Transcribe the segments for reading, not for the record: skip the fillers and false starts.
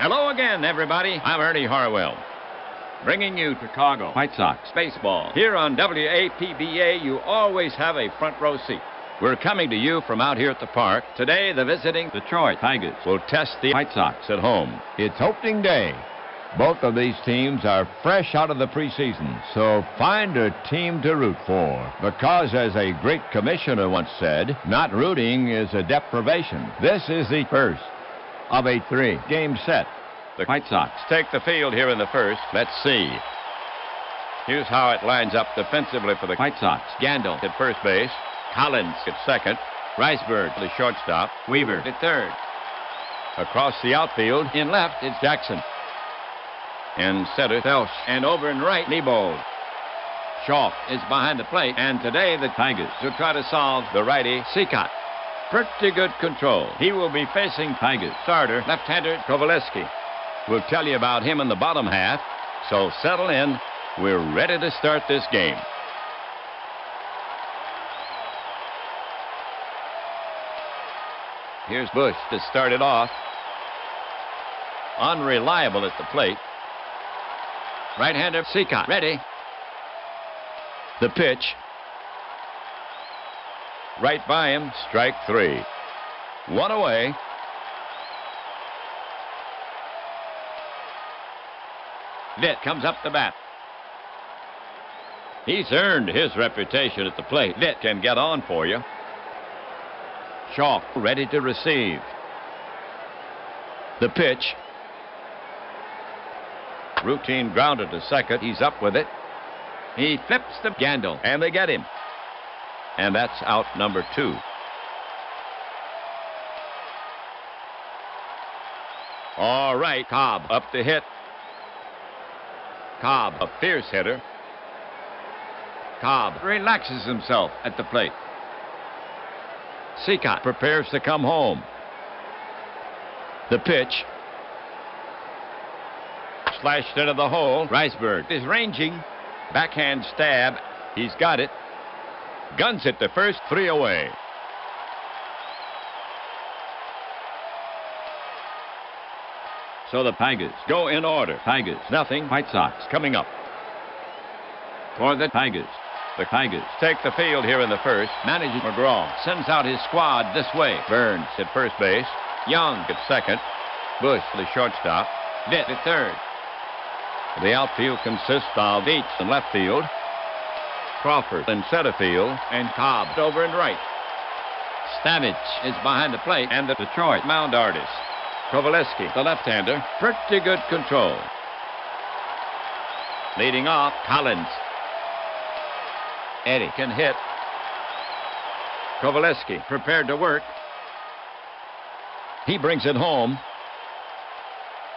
Hello again, everybody. I'm Ernie Harwell, bringing you Chicago White Sox baseball. Here on APBA, you always have a front row seat. We're coming to you from out here at the park. Today, the visiting Detroit Tigers will test the White Sox at home. It's opening day. Both of these teams are fresh out of the preseason, so find a team to root for. Because, as a great commissioner once said, not rooting is a deprivation. This is the first of a three-game set. The White Sox take the field here in the first. Let's see. Here's how it lines up defensively for the White Sox. Gandil at first base. Collins at second. Riceburg, the shortstop. Weaver at third. Across the outfield, in left, is Jackson. In center, Felsch. And over in right, Nebold. Shaw is behind the plate. And today, the Tigers will try to solve the righty, Seacott. Pretty good control. He will be facing Tigers starter, left-hander Kovaleski. We'll tell you about him in the bottom half. So settle in. We're ready to start this game. Here's Bush to start it off. Unreliable at the plate. Right-hander Seacott ready. The pitch. Right by him, strike three. One away. Vitt comes up the bat. He's earned his reputation at the plate. Vitt can get on for you. Shaw ready to receive. The pitch. Routine grounder to second. He's up with it. He flips the Gandil, and they get him. And that's out number two. All right, Cobb up to hit. Cobb, a fierce hitter. Cobb relaxes himself at the plate. Seacott prepares to come home. The pitch. Slashed into the hole. Riceburg is ranging. Backhand stab. He's got it. Guns it to first, three away. So the Tigers go in order. Tigers, nothing. White Sox coming up. For the Tigers. The Tigers take the field here in the first. Manager McGraw sends out his squad this way. Burns at first base. Young at second. Bush, the shortstop. Vitt at third. The outfield consists of Dietz in left field. Crawford in center field, and Cobb over in right. Stavage is behind the plate, and the Detroit mound artist. Kovaleski, the left-hander, pretty good control. Leading off, Collins. Eddie can hit. Kovaleski prepared to work. He brings it home.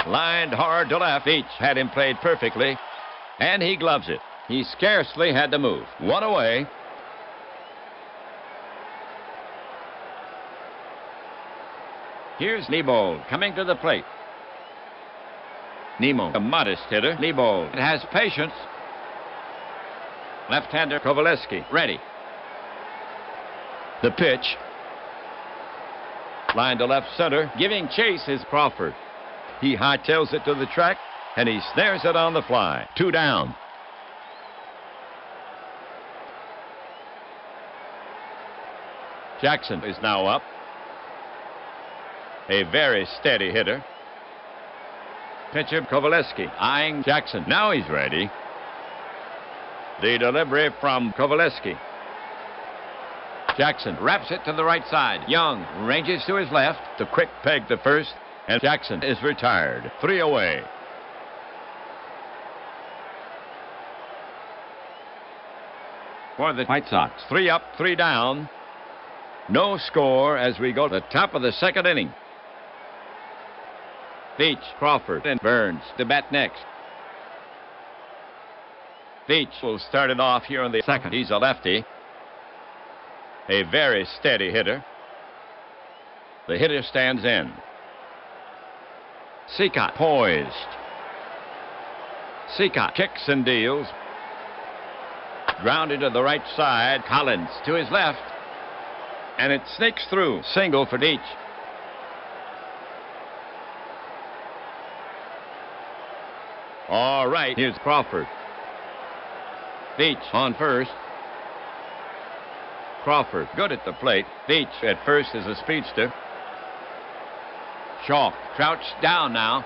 Lined hard to left. Each had him played perfectly, and he gloves it. He scarcely had to move. One away. Here's Nebold coming to the plate. Nemo, a modest hitter. Nebold has patience. Left-hander Kovaleski, ready. The pitch. Line to left center. Giving chase is Crawford. He hightails it to the track, and he snares it on the fly. Two down. Jackson is now up. A very steady hitter. Pitcher Kovaleski eyeing Jackson. Now he's ready. The delivery from Kovaleski. Jackson wraps it to the right side. Young ranges to his left. The quick peg to first, and Jackson is retired. Three away. For the White Sox, three up, three down. No score as we go to the top of the second inning. Beach, Crawford, and Burns to bat next. Beach will start it off here in the second. He's a lefty. A very steady hitter. The hitter stands in. Seacott poised. Seacott kicks and deals. Grounded to the right side. Collins to his left. And it sneaks through. Single for Dietz. All right, here's Crawford. Beach on first. Crawford, good at the plate. Beach at first is a speedster. Shaw, crouched down now.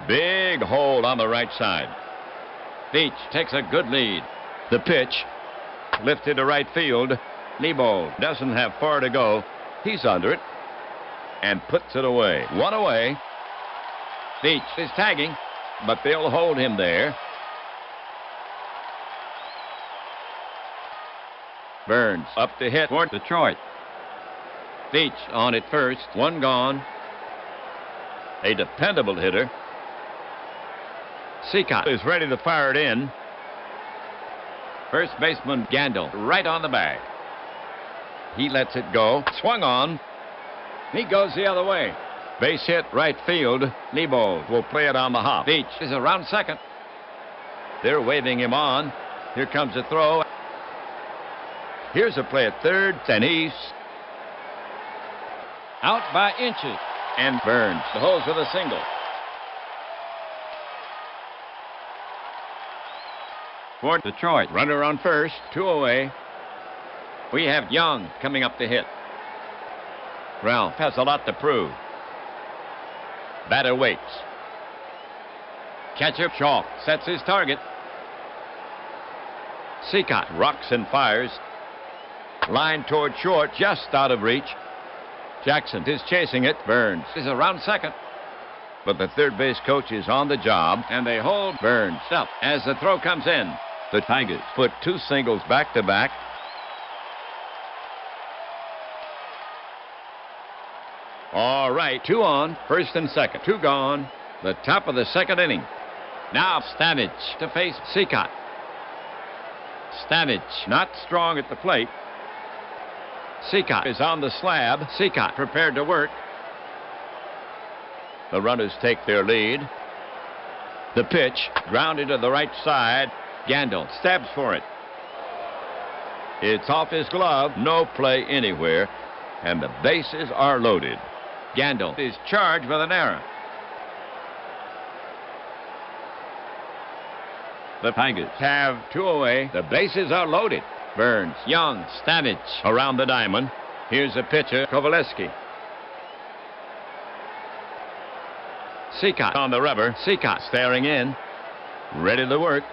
Big hole on the right side. Beach takes a good lead. The pitch, lifted to right field. Nebo doesn't have far to go. He's under it and puts it away. One away. Beach is tagging, but they'll hold him there. Burns up to hit for Detroit. Beach on at first. One gone. A dependable hitter. Seacott is ready to fire it in. First baseman Gandil right on the bag. He lets it go. Swung on. He goes the other way. Base hit right field. Nebo will play it on the hop. Beach is around second. They're waving him on. Here comes a throw. Here's a play at third, and he's out by inches. And Burns holds with a single. For Detroit, runner on first, 2 away. We have Young coming up to hit. Ralph has a lot to prove. Batter waits. Catcher Shaw sets his target. Seacott rocks and fires. Line toward short, just out of reach. Jackson is chasing it. Burns is around second. But the third base coach is on the job, and they hold Burns up as the throw comes in. The Tigers put 2 singles back-to-back. All right, 2 on, first and second. 2 gone. The top of the second inning. Now Stanage to face Seacott. Stanage not strong at the plate. Seacott is on the slab. Seacott prepared to work. The runners take their lead. The pitch grounded to the right side. Gandil stabs for it. It's off his glove. No play anywhere. And the bases are loaded. Gandil is charged with an error. The Tigers have 2 away. The bases are loaded. Burns, Young, Stanage around the diamond. Here's a pitcher, Kovaleski. Seacott on the rubber. Seacott staring in. Ready to work.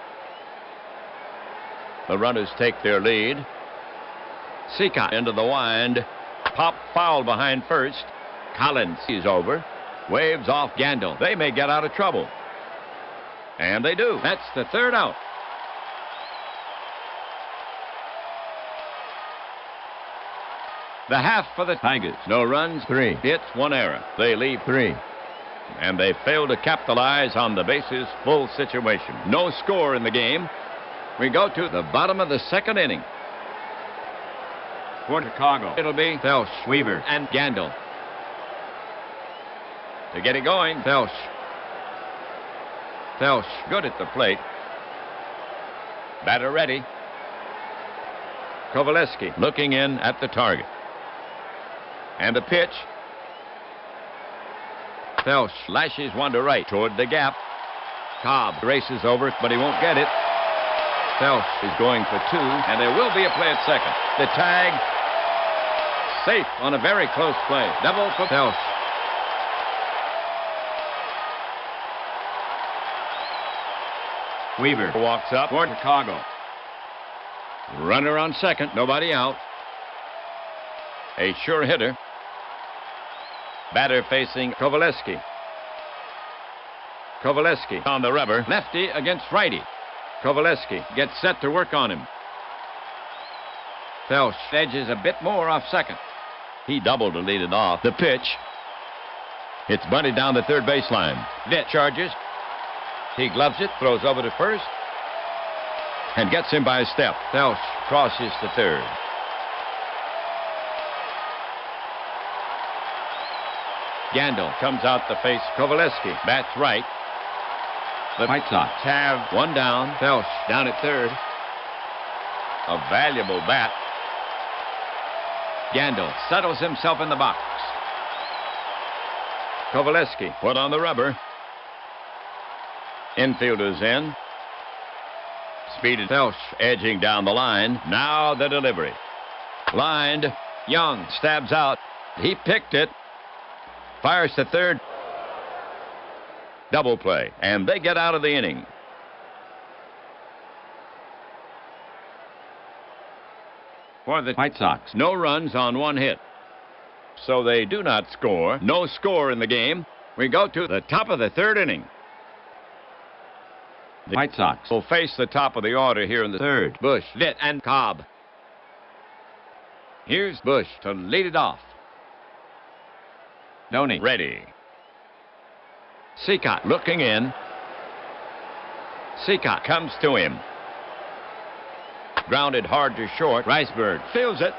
The runners take their lead. Seacott into the wind. Pop foul behind first. Collins is over. Waves off Gandil. They may get out of trouble. And they do. That's the third out. The half for the Tigers. No runs. 3 hits, 1 error. They leave 3. And they fail to capitalize on the bases full situation. No score in the game. We go to the bottom of the second inning. For Chicago, it'll be Felsch, Weaver, and Gandil. To get it going, Felsch. Felsch, good at the plate. Batter ready. Kovaleski looking in at the target. And the pitch. Felsch lashes one to right toward the gap. Cobb races over, but he won't get it. Felsch is going for 2, and there will be a play at second. The tag. Safe on a very close play. Double for Felsch. Weaver walks up toward Chicago. Runner on second, nobody out. A sure hitter. Batter facing Kovaleski. Kovaleski on the rubber. Lefty against righty. Kovaleski gets set to work on him. Felsch edges a bit more off second. He doubled to lead it off. The pitch. It's bunted down the third baseline. Vitt charges. He gloves it, throws over to first, and gets him by a step. Felsch crosses to third. Gandil comes out to face Kovaleski. Bats right. The White Sox have 1 down. Felsch down at third. A valuable bat. Gandil settles himself in the box. Kovaleski put on the rubber. Infielders in. Speeded Felsh edging down the line. Now the delivery. Lined. Young stabs out. He picked it. Fires to third. Double play. And they get out of the inning. For the White Sox, no runs on one hit. So they do not score. No score in the game. We go to the top of the third inning. The White Sox will face the top of the order here in the third. Bush, Litt, and Cobb. Here's Bush to lead it off. Doney ready. Seacott looking in. Seacott comes to him. Grounded hard to short. Riceburg fields it.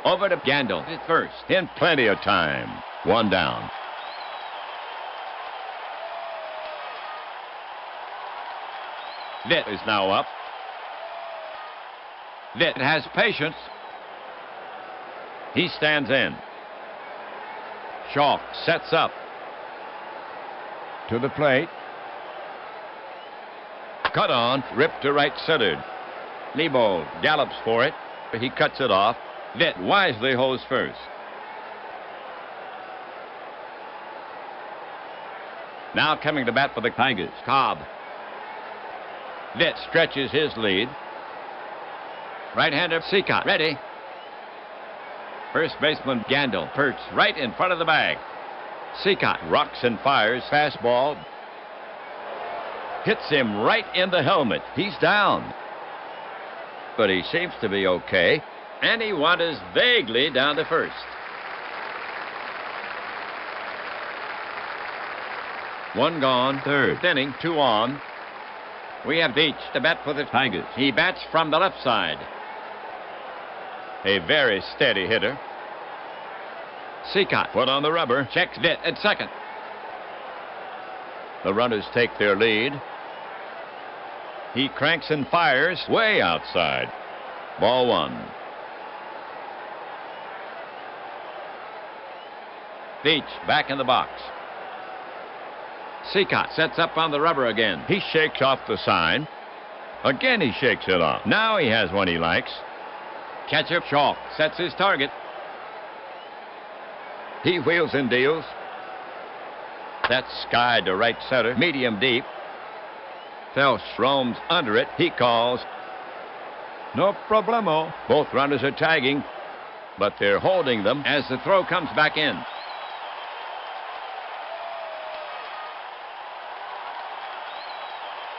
Over to Gandil at first. In plenty of time. One down. Litt is now up. Litt has patience. He stands in. Shaw sets up. To the plate. Cut on. Ripped to right centered. Lebo gallops for it. He cuts it off. Litt wisely holds first. Now coming to bat for the Tigers. Cobb. Litt stretches his lead. Right-hander Seacott ready. First baseman Gandil perched right in front of the bag. Seacott rocks and fires. Fastball. Hits him right in the helmet. He's down. But he seems to be okay. And he wanders vaguely down to first. One gone. Third inning. Two on. We have Beach to bat for the Tigers. He bats from the left side. A very steady hitter. Seacott put on the rubber. Checks Litt at second. The runners take their lead. He cranks and fires way outside. Ball one. Beach back in the box. Seacott sets up on the rubber again. He shakes off the sign. Again he shakes it off. Now he has one he likes. Catcher Shaw sets his target. He wheels and deals. That's skied to right center. Medium deep. Felsh roams under it. He calls. No problemo. Both runners are tagging, but they're holding them as the throw comes back in.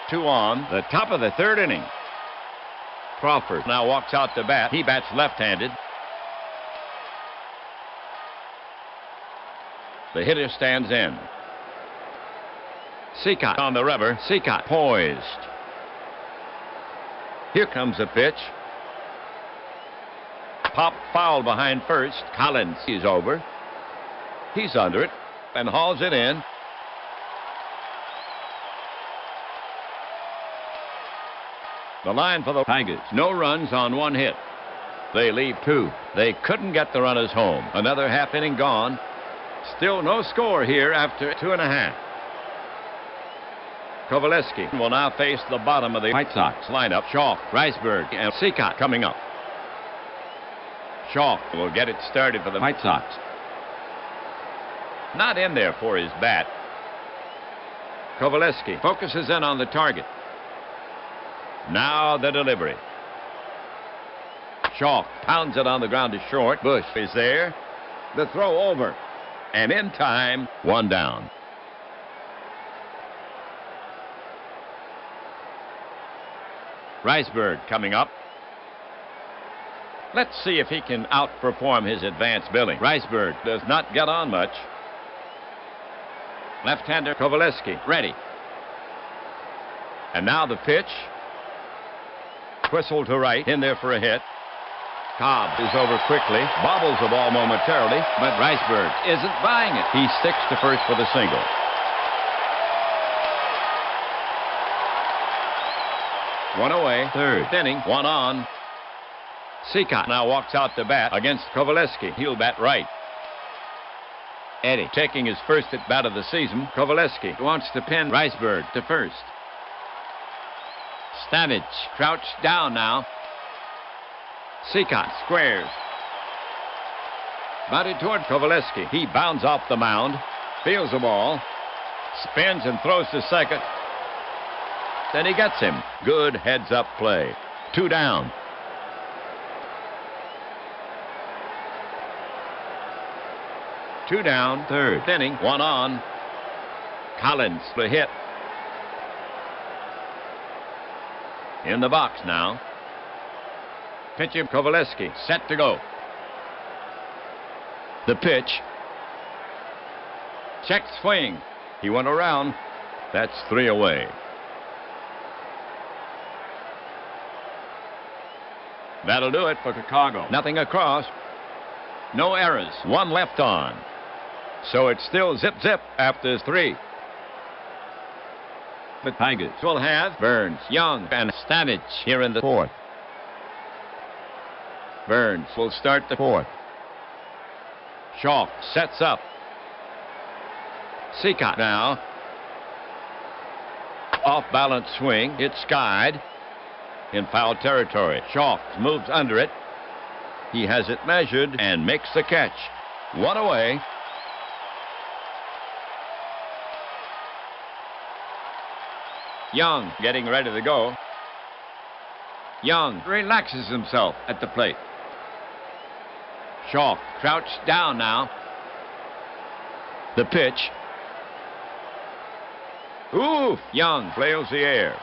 Two on, the top of the third inning. Crawford now walks out to bat. He bats left-handed. The hitter stands in. Seacott on the rubber. Seacott poised. Here comes the pitch. Pop foul behind first. Collins is over. He's under it and hauls it in. The line for the Tigers. No runs on one hit. They leave two. They couldn't get the runners home. Another half inning gone. Still no score here after 2.5. Kovaleski will now face the bottom of the White Sox lineup. Shaw, Riceburg, and Seacott coming up. Shaw will get it started for the White Sox. Not in there for his bat. Kovaleski focuses in on the target. Now the delivery. Shaw pounds it on the ground to short. Bush is there. The throw over. And in time, one down. Riceburg coming up. Let's see if he can outperform his advanced billing. Riceburg does not get on much. Left-hander Kovaleski ready. And now the pitch. Twistle to right, in there for a hit. Cobb is over quickly, bobbles the ball momentarily, but Riceburg isn't buying it. He sticks to first for the single. One away, third inning, one on. Seacott now walks out to bat against Kovaleski. He'll bat right. Eddie taking his first at bat of the season. Kovaleski wants to pin Riceburg to first. Stanich crouched down now. Seacott squares. Mounted toward Kovaleski. He bounds off the mound. Fields the ball. Spins and throws to second. Then he gets him. Good heads-up play. 2 down. Two down, third inning, 1 on. Collins, the hit. In the box now. Pitcher Kovaleski, set to go. The pitch. Check swing. He went around. That's 3 away. That'll do it for Chicago. Nothing across. No errors. 1 left on. So it's still zip-zip after 3. The Tigers will have Burns, Young, and Stanich here in the 4th. Burns will start the 4th. Shaw sets up. Seacott now. Off-balance swing. It's skied. In foul territory. Shaw moves under it. He has it measured and makes the catch. 1 away. Young getting ready to go. Young relaxes himself at the plate. Shaw crouched down now. The pitch. Ooh! Young flails the air,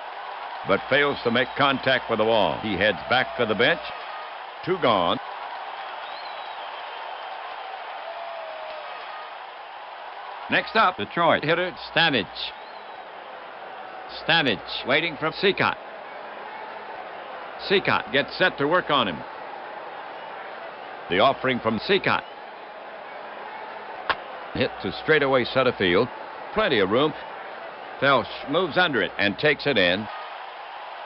but fails to make contact with the wall. He heads back to the bench. 2 gone. Next up, Detroit hitter Stanich. Stanich waiting for Seacott. Seacott gets set to work on him. The offering from Seacott. Hit to straightaway center field. Plenty of room. Felsch moves under it and takes it in.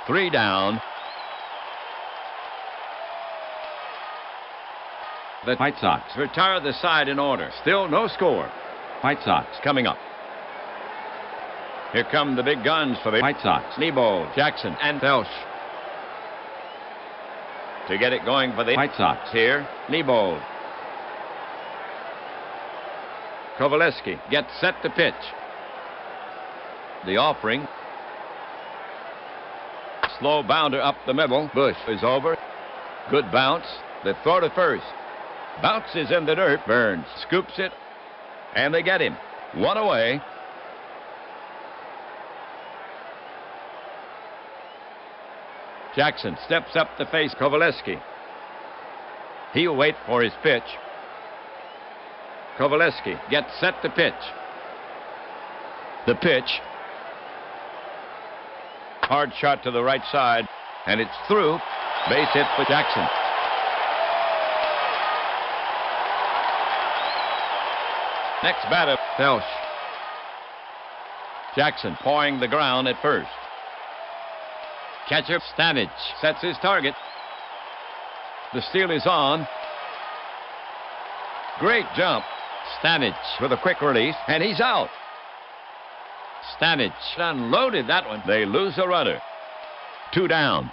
3 down. The White Sox retire the side in order. Still no score. White Sox coming up. Here come the big guns for the White Sox. Nebo, Jackson, and Felsch. To get it going for the White Sox here, Nebo. Kovaleski gets set to pitch. The offering. Slow bounder up the middle. Bush is over. Good bounce. The throw to first. Bounces in the dirt. Burns scoops it. And they get him. 1 away. Jackson steps up to face Kovaleski. He'll wait for his pitch. Kovaleski gets set to pitch. The pitch. Hard shot to the right side, and it's through. Base hit for Jackson. Next batter, Felsch. Jackson pawing the ground at first. Catcher Stanich sets his target. The steal is on. Great jump. Stanich with a quick release, and he's out. Stanich unloaded that one. They lose a runner. 2 down.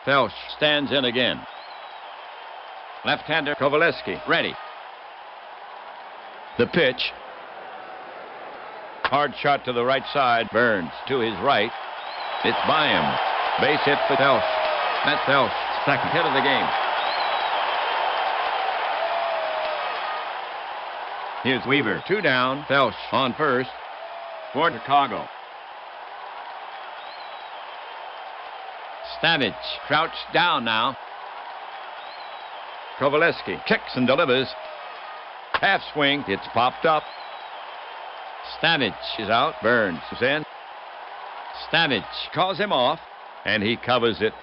Felsch stands in again. Left-hander Kovaleski ready. The pitch. Hard shot to the right side. Burns to his right. It's by him. Base hit for Felsch. That's Felsch's second hit of the game. Here's Weaver. 2 down. Felsch on first for Chicago. Stanich crouched down now. Kovaleski kicks and delivers. Half swing. It's popped up. Stanich is out. Burns is in. Stanich calls him off, and he covers it,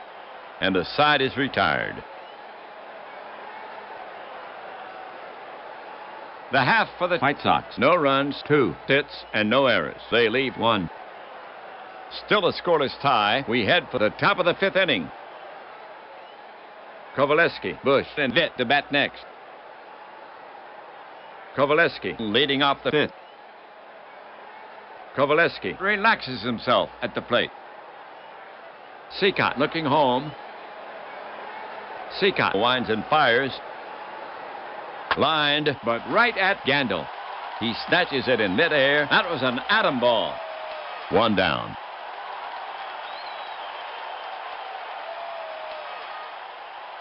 and the side is retired. The half for the White Sox. No runs, 2 hits, and no errors. They leave 1. Still a scoreless tie. We head for the top of the 5th inning. Kovaleski, Bush, and Vitt to bat next. Kovaleski leading off the 5th. Kovaleski relaxes himself at the plate. Seacott looking home. Seacott winds and fires. Lined, but right at Gandil. He snatches it in midair. That was an atom ball. One down.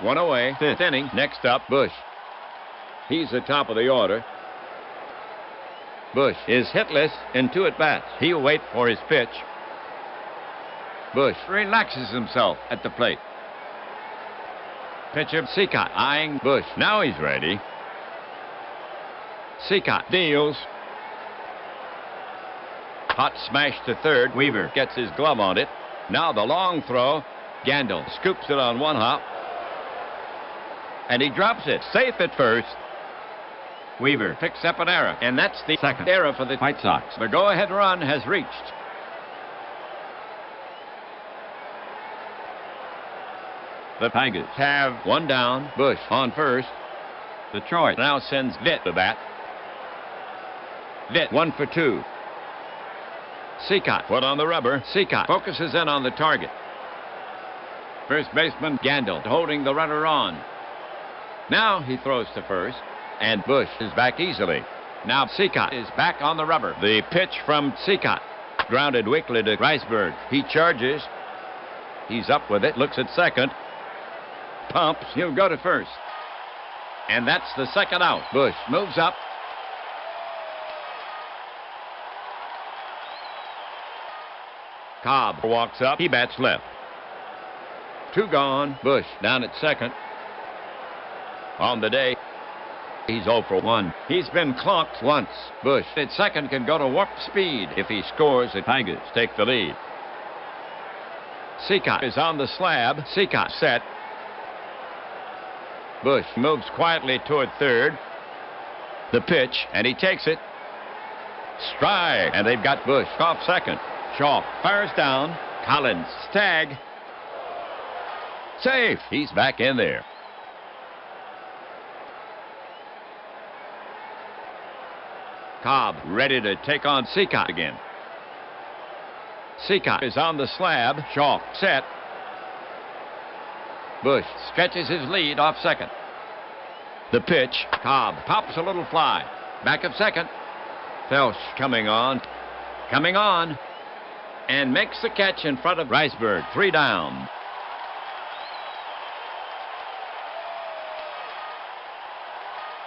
One away. Fifth inning. Next up, Bush. He's the top of the order. Bush is hitless in 2 at-bats. He'll wait for his pitch. Bush relaxes himself at the plate. Pitcher Seacott eyeing Bush. Now he's ready. Seacott deals. Hot smash to third. Weaver gets his glove on it. Now the long throw. Gandil scoops it on one hop. And he drops it. Safe at first. Weaver picks up an error. And that's the second error for the White Sox. The go-ahead run has reached. The Tigers have one down. Bush on first. Detroit now sends Vitt to bat. Vitt 1 for 2. Seacott put on the rubber. Seacott focuses in on the target. First baseman Gandil holding the runner on. Now he throws to first, and Bush is back easily. Now Seacott is back on the rubber. The pitch from Seacott. Grounded weakly to Riceburg. He charges. He's up with it. Looks at second. Pumps. He'll go to first. And that's the second out. Bush moves up. Cobb walks up. He bats left. 2 gone. Bush down at second. On the day, he's 0 for 1. He's been clocked once. Bush at second can go to warp speed. If he scores, the Tigers take the lead. Seacott is on the slab. Seacott set. Bush moves quietly toward third. The pitch, and he takes it. Strike, and they've got Bush off second. Shaw fires down. Collins tag. Safe. He's back in there. Cobb ready to take on Seacott again. Seacott is on the slab. Shaw set. Bush stretches his lead off second. The pitch. Cobb pops a little fly. Back of second. Felsch coming on. Coming on. And makes the catch in front of Riceburg. 3 down.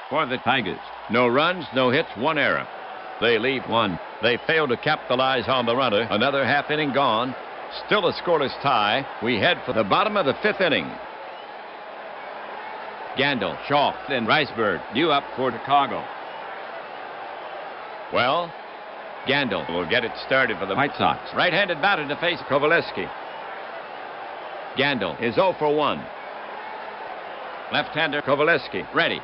For the Tigers, no runs, no hits, 1 error. They leave 1. They fail to capitalize on the runner. Another half inning gone. Still a scoreless tie. We head for the bottom of the 5th inning. Gandil, Shaw, and Riceburg due up for Chicago. Well, Gandil will get it started for the White Sox. Right-handed batter to face Kovaleski. Gandil is 0 for 1. Left-hander Kovaleski ready.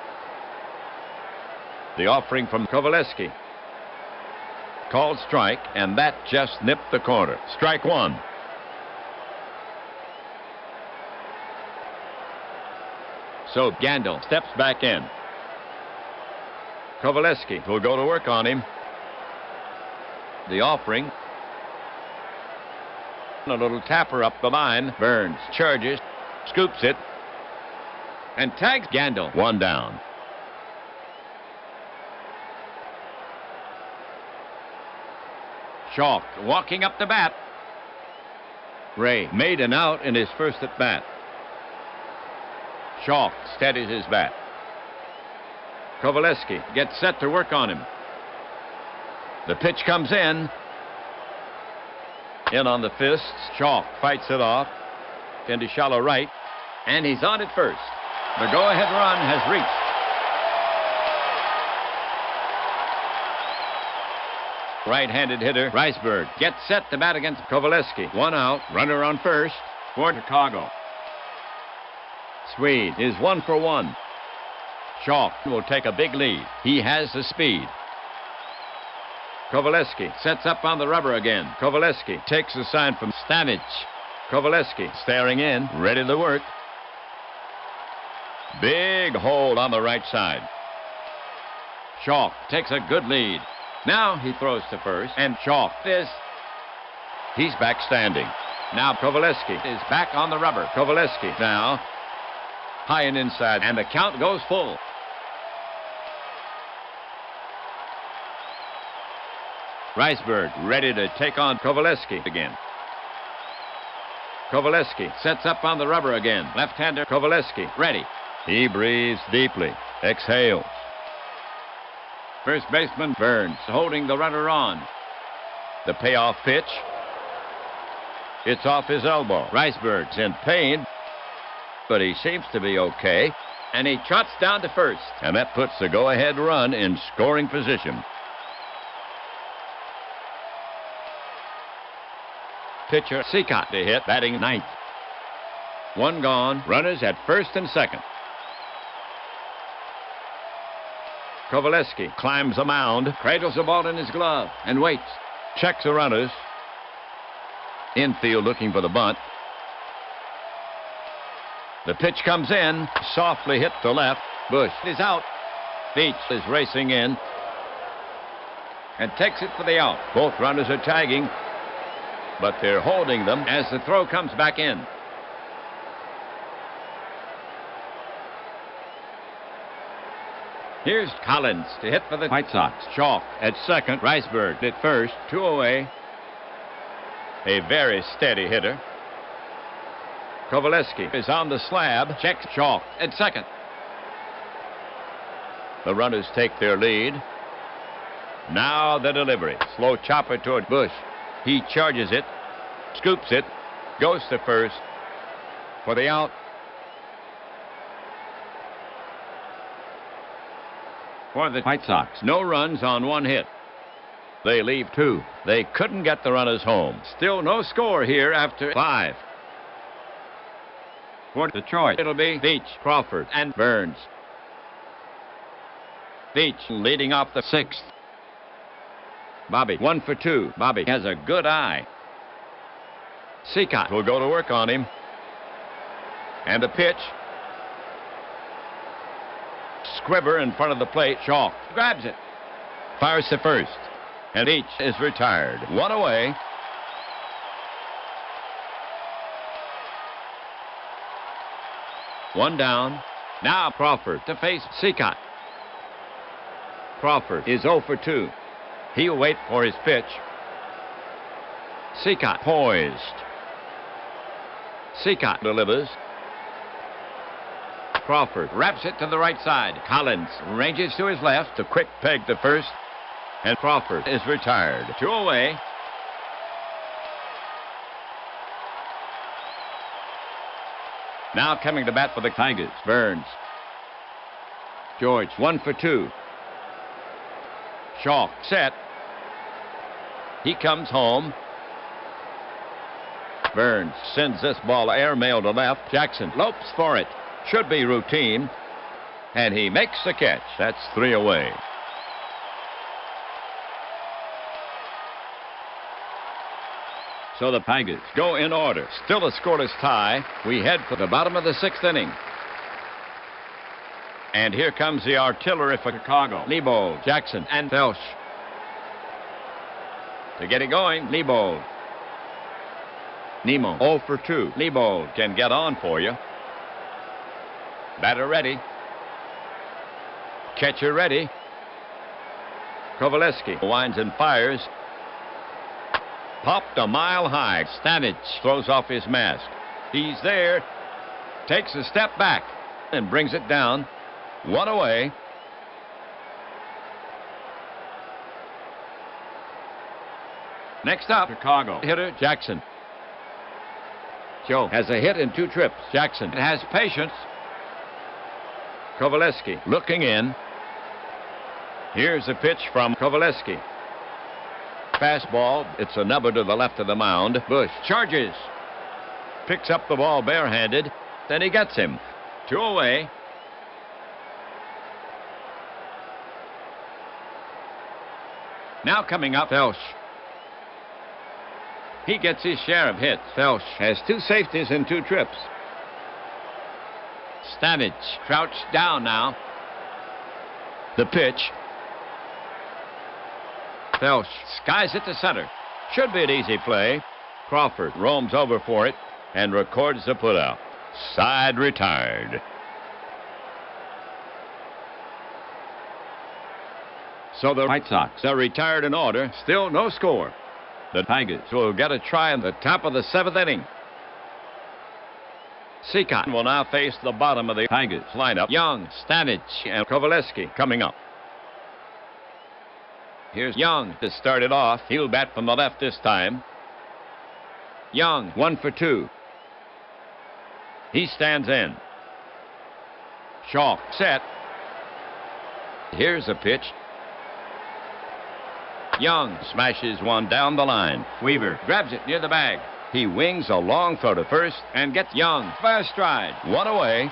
The offering from Kovaleski. Called strike, and that just nipped the corner. Strike 1. So Gandil steps back in. Kovaleski will go to work on him. The offering. A little tapper up the line. Burns charges, scoops it, and tags Gandil. 1 down. Shaw walking up the bat. Ray made an out in his first at bat. Shaw steadies his bat. Kovaleski gets set to work on him. The pitch comes in. In on the fists. Shaw fights it off into shallow right, and he's on at first. The go-ahead run has reached. Right-handed hitter Riceburg gets set to bat against Kovaleski. 1 out, runner on first for Chicago. Swede is 1 for 1. Shaw will take a big lead. He has the speed. Kovaleski sets up on the rubber again. Kovaleski takes the sign from Stanich. Kovaleski staring in, ready to work. Big hold on the right side. Shaw takes a good lead. Now he throws to first, and Shaw is. He's back standing. Now Kovaleski is back on the rubber. Kovaleski now high and inside, and the count goes full. Riceburg ready to take on Kovaleski again. Kovaleski sets up on the rubber again. Left-hander Kovaleski ready. He breathes deeply, exhales. First baseman Burns holding the runner on. The payoff pitch. It's off his elbow. Riceburg's in pain, but he seems to be okay. And he trots down to first. And that puts the go-ahead run in scoring position. Pitcher Seacott to hit, batting ninth. One gone, runners at first and second. Kovaleski climbs the mound, cradles the ball in his glove, and waits. Checks the runners. Infield looking for the bunt. The pitch comes in, softly hit to left. Bush is out. Beach is racing in and takes it for the out. Both runners are tagging, but they're holding them as the throw comes back in. Here's Collins to hit for the White Sox. Shaw at second. Riceburg at first. 2 away. A very steady hitter. Kovaleski is on the slab. Checks Shaw at second. The runners take their lead. Now the delivery. Slow chopper toward Bush. He charges it, scoops it, goes to first for the out. For the White Sox, no runs on one hit. They leave 2. They couldn't get the runners home. Still no score here after 5. For Detroit, it'll be Beach, Crawford, and Burns. Beach leading off the 6th. Bobby, 1 for 2. Bobby has a good eye. Seacott will go to work on him. And a pitch. Squibber in front of the plate. Shaw grabs it. Fires to first. And each is retired. 1 away. One down. Now Crawford to face Seacott. Crawford is 0 for 2. He'll wait for his pitch. Seacott poised. Seacott delivers. Crawford wraps it to the right side. Collins ranges to his left. A quick peg to first. And Crawford is retired. 2 away. Now coming to bat for the Tigers. Burns. George 1 for 2. Shaw set. He comes home. Burns sends this ball airmail to left. Jackson lopes for it. Should be routine. And he makes the catch. That's 3 away. So the Tigers go in order. Still a scoreless tie. We head for the bottom of the 6th inning. And here comes the artillery for Chicago. Lebold, Jackson, and Felsch. To get it going, Lebold. Nemo 0 for 2. Lebold can get on for you. Batter ready. Catcher ready. Kovaleski winds and fires. Popped a mile high. Stanich throws off his mask. He's there. Takes a step back and brings it down. 1 away. Next up, Chicago hitter Jackson. Joe has a hit in 2 trips. Jackson has patience. Kovaleski looking in. Here's a pitch from Kovaleski. Fastball. It's a nubber to the left of the mound. Bush charges. Picks up the ball barehanded. Then he gets him. 2 away. Now coming up, Felsch. He gets his share of hits. Felsch has 2 safeties in 2 trips. Stanich crouched down now. The pitch. Felsch skies it to center. Should be an easy play. Crawford roams over for it and records the putout. Side retired. So the White Sox are retired in order. Still no score. The Tigers will get a try in the top of the 7th inning. Seacott will now face the bottom of the Tigers lineup. Young, Stanich, and Kovaleski coming up. Here's Young to start it off. He'll bat from the left this time. Young, 1 for 2. He stands in. Shaw set. Here's a pitch. Young smashes one down the line. Weaver grabs it near the bag. He wings a long throw to first and gets Young by a stride. One away.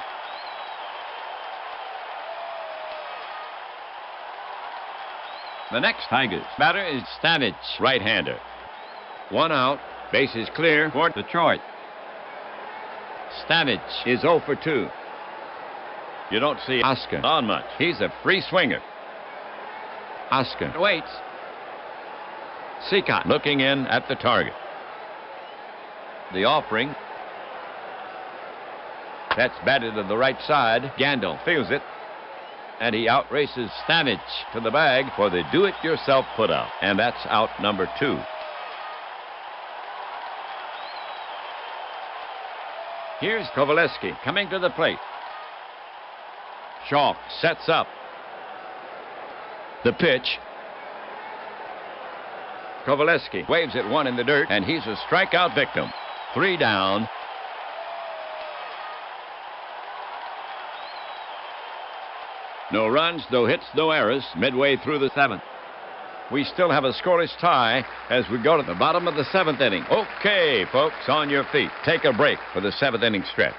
The next Tigers batter is Stanich, right-hander. One out. Base is clear for Detroit. Stanich is 0 for 2. You don't see Oscar on much. He's a free swinger. Oscar waits. Seacott looking in at the target. The offering. That's batted to the right side. Gandil fields it. And he outraces Stanich to the bag for the do-it-yourself putout. And that's out number 2. Here's Kovaleski coming to the plate. Shaw sets up. The pitch. Kovaleski waves at one in the dirt, and he's a strikeout victim. 3 down. No runs, no hits, no errors midway through the 7th. We still have a scoreless tie as we go to the bottom of the 7th inning. Okay, folks, on your feet. Take a break for the 7th inning stretch.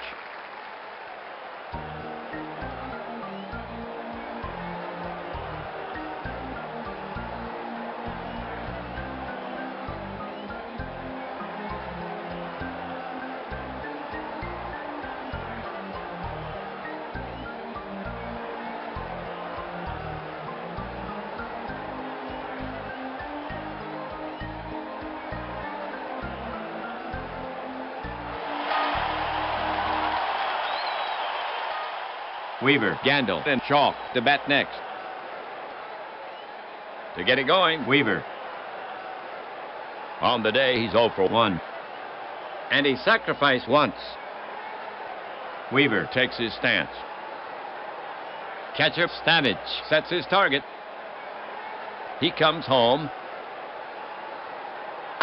Weaver, Gandil, and Shaw to bat next. To get it going, Weaver. On the day, he's 0 for 1. And he sacrificed once. Weaver takes his stance. Catcher Stanich sets his target. He comes home.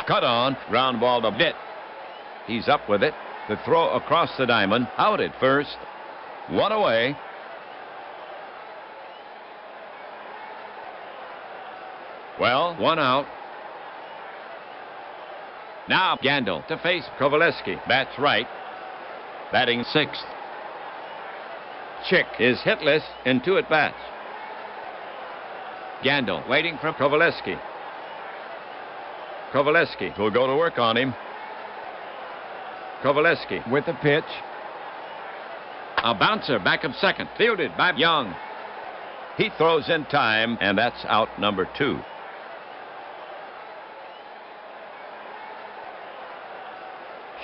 Cut on, ground ball to bit. He's up with it. The throw across the diamond, out at first. One away. Well, one out. Now Gandil to face Kovaleski. Bats right. Batting 6th. Chick is hitless in 2 at-bats. Gandil waiting for Kovaleski. Kovaleski will go to work on him. Kovaleski with the pitch. A bouncer back of second. Fielded by Young. He throws in time, and that's out number 2.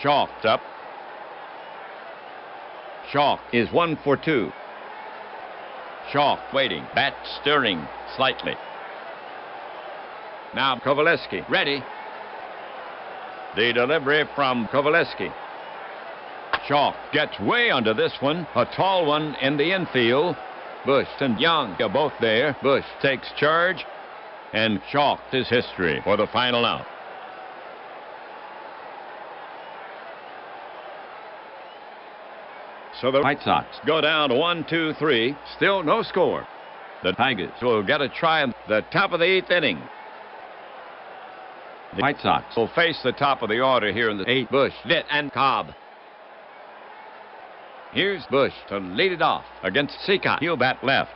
Shaw up. Shaw is 1 for 2. Shaw waiting. Bat stirring slightly. Now Kovaleski ready. The delivery from Kovaleski. Shaw gets way under this one. A tall one in the infield. Bush and Young are both there. Bush takes charge. And Shaw is history for the final out. So the White Sox go down 1, 2, 3. Still no score. The Tigers will get a try in the top of the 8th inning. The White Sox will face the top of the order here in the 8th. Bush, Litt, and Cobb. Here's Bush to lead it off against Seacott. He'll bat left.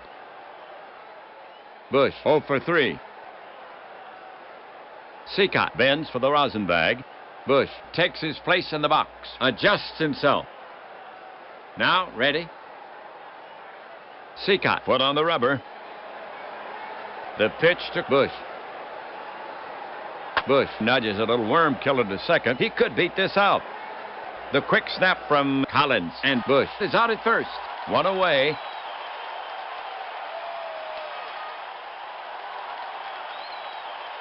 Bush 0 for 3. Seacott bends for the rosin bag. Bush takes his place in the box. Adjusts himself. Now ready. Seacott foot on the rubber. The pitch to Bush. Bush nudges a little worm killer to second. He could beat this out. The quick snap from Collins, and Bush is out at first. One away.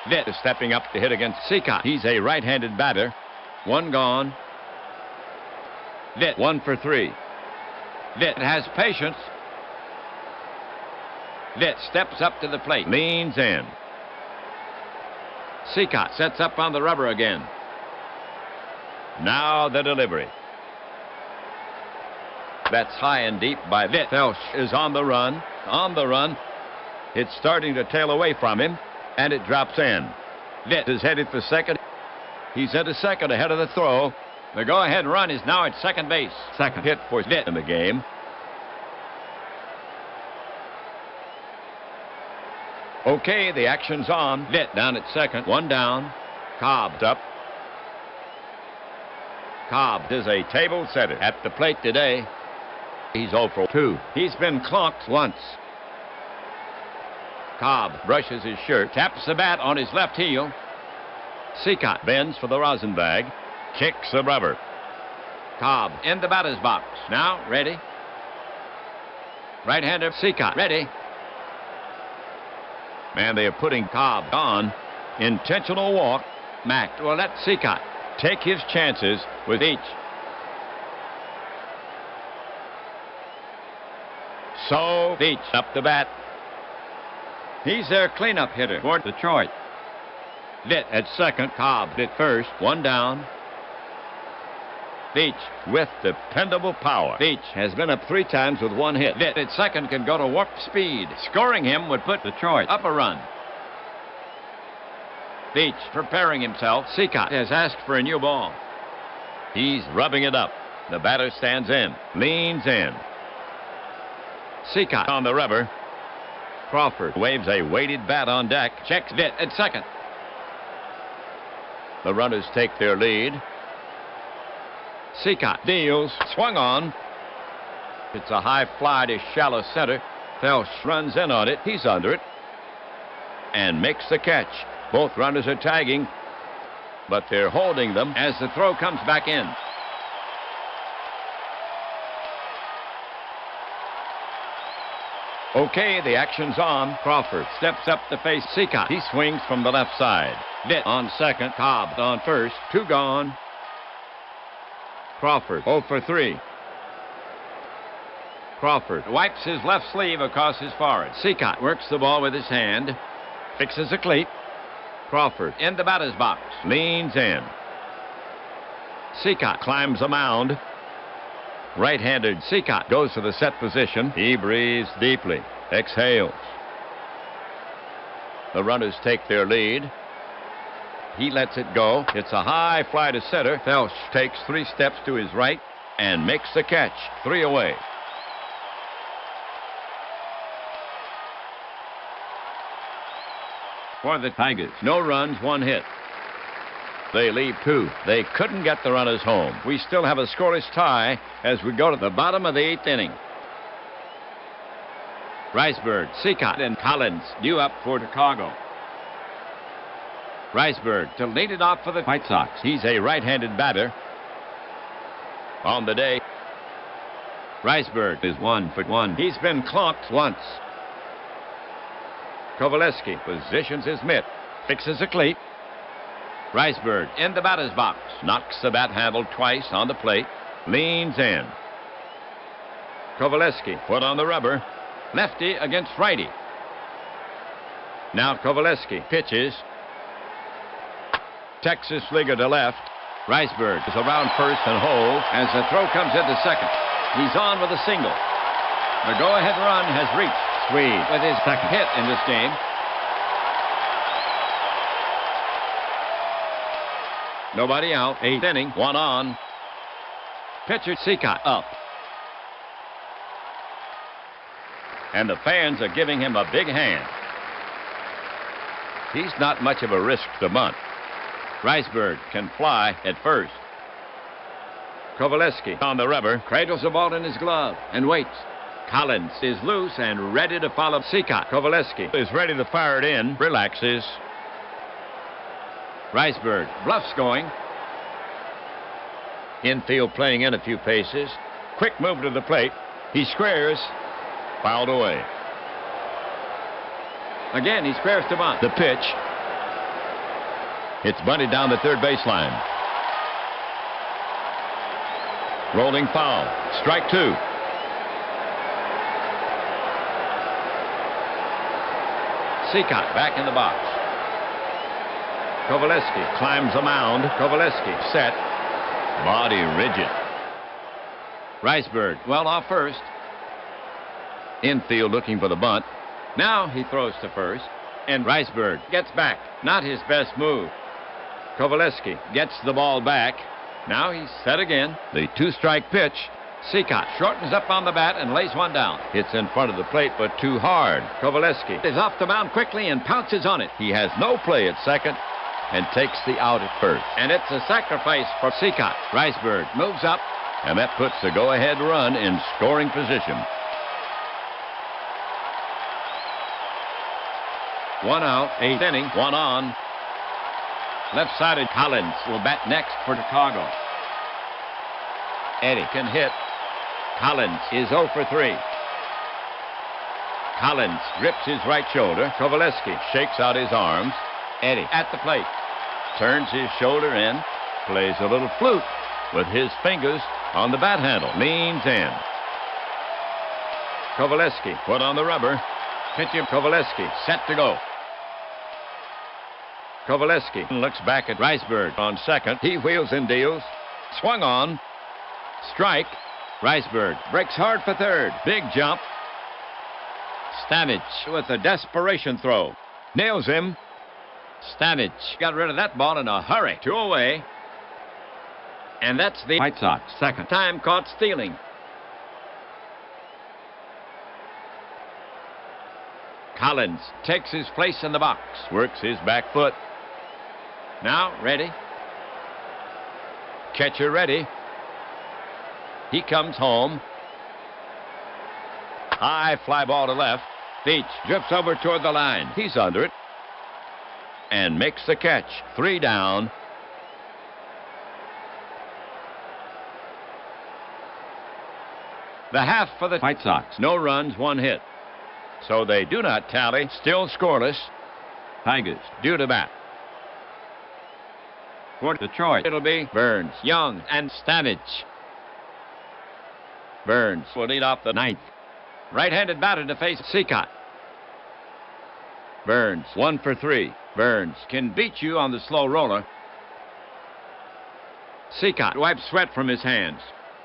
Vitt is stepping up to hit against Seacott. He's a right-handed batter. One gone. Vitt 1 for 3. Vitt has patience. Vitt steps up to the plate. Leans in. Seacott sets up on the rubber again. Now the delivery. That's high and deep by Vitt. Felsch is on the run. On the run. It's starting to tail away from him, and it drops in. Vitt is headed for second. He's into second ahead of the throw. The go-ahead run is now at second base. Second hit for Vitt in the game. Okay, the action's on. Vitt down at second. One down. Cobb's up. Cobb is a table setter at the plate today. He's 0 for 2. He's been clocked once. Cobb brushes his shirt, taps the bat on his left heel. Seacott bends for the rosin bag, kicks the rubber. Cobb in the batter's box. Now ready. Right-hander Seacott ready. Man, they are putting Cobb on. Intentional walk. Mack will let Seacott take his chances with each. So Veach up the bat. He's their cleanup hitter for Detroit. Vitt at second. Cobb at first. One down. Veach with dependable power. Veach has been up 3 times with 1 hit. Vitt at second can go to warp speed. Scoring him would put Detroit up a run. Veach preparing himself. Seacott has asked for a new ball. He's rubbing it up. The batter stands in. Leans in. Seacott on the rubber. Crawford waves a weighted bat on deck. Checks Vitt at second. The runners take their lead. Seacott deals. Swung on. It's a high fly to shallow center. Felsch runs in on it. He's under it. And makes the catch. Both runners are tagging, but they're holding them as the throw comes back in. Okay, the action's on. Crawford steps up to face Seacott. He swings from the left side. Vitt on second. Cobb on first. 2 gone. Crawford 0 for 3. Crawford wipes his left sleeve across his forehead. Seacott works the ball with his hand. Fixes a cleat. Crawford in the batter's box. Leans in. Seacott climbs the mound. Right-handed Seacott goes to the set position. He breathes deeply. Exhales. The runners take their lead. He lets it go. It's a high fly to center. Felsch takes 3 steps to his right and makes the catch. 3 away. For the Tigers, no runs, 1 hit. They leave 2. They couldn't get the runners home. We still have a scoreless tie as we go to the bottom of the 8th inning. Riceburg, Seacott, and Collins due up for Chicago. Riceburg to lead it off for the White Sox. He's a right-handed batter. On the day, Riceburg is 1 for 1. He's been clocked once. Kovaleski positions his mitt, fixes a cleat. Riceburg in the batter's box, knocks the bat handle twice on the plate, leans in. Kovaleski foot on the rubber, lefty against righty. Now Kovaleski pitches. Texas leaguer to left. Riceburg is around first and holds as the throw comes into second. He's on with a single. The go-ahead run has reached Swede with his second hit in this game. Nobody out. 8th inning. 1 on. Pitcher Seacott up. And the fans are giving him a big hand. He's not much of a risk to bunt. Riceburg can fly at first. Kovaleski on the rubber, cradles the ball in his glove and waits. Collins is loose and ready to follow Seacott. Kovaleski is ready to fire it in, relaxes. Riceberg bluffs going. Infield playing in a few paces. Quick move to the plate. He squares. Fouled away. Again, he squares to bunt. The pitch. It's bunted down the third baseline. Rolling foul. Strike two. Seacott back in the box. Kovaleski climbs the mound. Kovaleski set. Body rigid. Riceberg well off first. Infield looking for the bunt. Now he throws to first. And Riceberg gets back. Not his best move. Kovaleski gets the ball back. Now he's set again. The two-strike pitch. Seacott shortens up on the bat and lays one down. It's in front of the plate, but too hard. Kovaleski is off the mound quickly and pounces on it. He has no play at second and takes the out at first. And it's a sacrifice for Seacott. Riceberg moves up, and that puts the go-ahead run in scoring position. One out, eighth inning, one on. Left-sided Collins will bat next for Chicago. Eddie can hit. Collins is 0 for 3. Collins grips his right shoulder. Kovaleski shakes out his arms. Eddie at the plate. Turns his shoulder in. Plays a little flute with his fingers on the bat handle. Leans in. Kovaleski put on the rubber. Pitcher Kovaleski set to go. Kovaleski looks back at Riceberg on second. He wheels and deals. Swung on. Strike. Riceberg breaks hard for third. Big jump. Stanage with a desperation throw. Nails him. Stanage got rid of that ball in a hurry. 2 away. And that's the White Sox second time caught stealing. Collins takes his place in the box. Works his back foot. Now ready. Catcher ready. He comes home. High fly ball to left. Beach drifts over toward the line. He's under it. And makes the catch. 3 down. The half for the White Sox. No runs, 1 hit. So they do not tally. Still scoreless. Tigers due to bat. For Detroit, it'll be Burns, Young, and Stanage. Burns will lead off the 9th. Right-handed batter to face Seacott. Burns, 1 for 3. Burns can beat you on the slow roller. Seacott wipes sweat from his hands.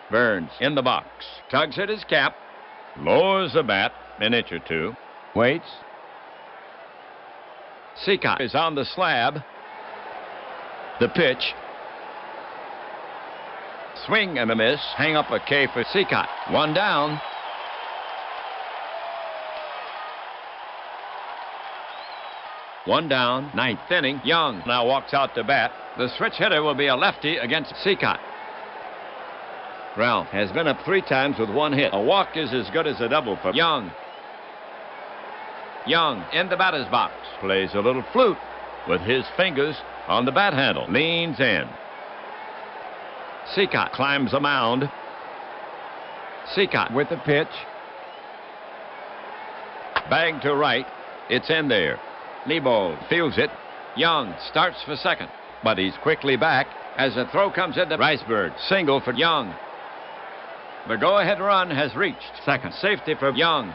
Burns in the box. Tugs at his cap. Lowers the bat an inch or two. Waits. Seacott is on the slab. The pitch. Swing and a miss. Hang up a K for Seacott. 1 down. One down, 9th inning. Young now walks out to bat. The switch hitter will be a lefty against Seacott. Ralph has been up 3 times with 1 hit. A walk is as good as a double for Young. Young in the batter's box. Plays a little flute with his fingers on the bat handle. Leans in. Seacott climbs the mound. Seacott with the pitch. Bag to right. It's in there. Lebo fields it. Young starts for second, but he's quickly back as a throw comes into Riceberg. Single for Young. The go-ahead run has reached second. Safety for Young.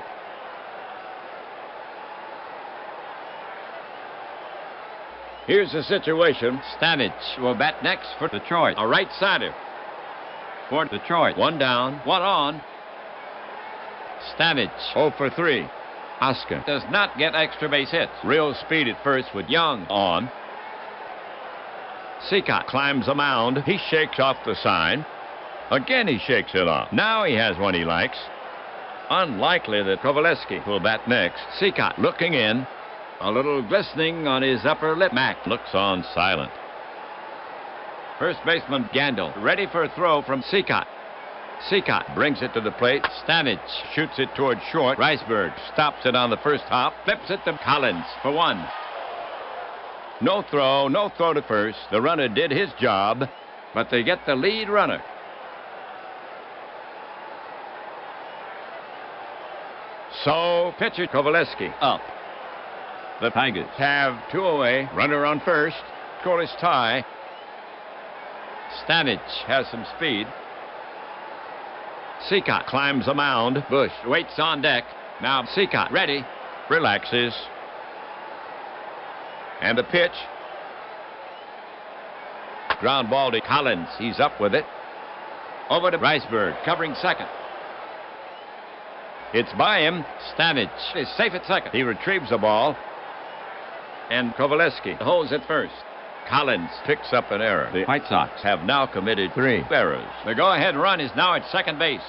Here's the situation. Stanage will bat next for Detroit. A right-sider for Detroit. 1 down, 1 on. Stanage 0 for 3. Oscar does not get extra base hits. Real speed at first with Young on. Seacott climbs the mound. He shakes off the sign. Again he shakes it off. Now he has one he likes. Unlikely that Kovaleski will bat next. Seacott looking in. A little glistening on his upper lip. Mack looks on silent. First baseman Gandil ready for a throw from Seacott. Seacott brings it to the plate. Stanage shoots it toward short. Riceberg stops it on the first hop. Flips it to Collins for 1. No throw to first. The runner did his job, but they get the lead runner. So, pitcher Kovaleski up. The Tigers have 2 away. Runner on first. Scoreless tie. Stanich has some speed. Seacott climbs the mound. Bush waits on deck. Now Seacott ready. Relaxes. And the pitch. Ground ball to Collins. He's up with it. Over to Riceburg, covering second. It's by him. Stanich is safe at second. He retrieves the ball. And Kovaleski holds at first. Collins picks up an error. The White Sox have now committed 3 errors. The go-ahead run is now at second base.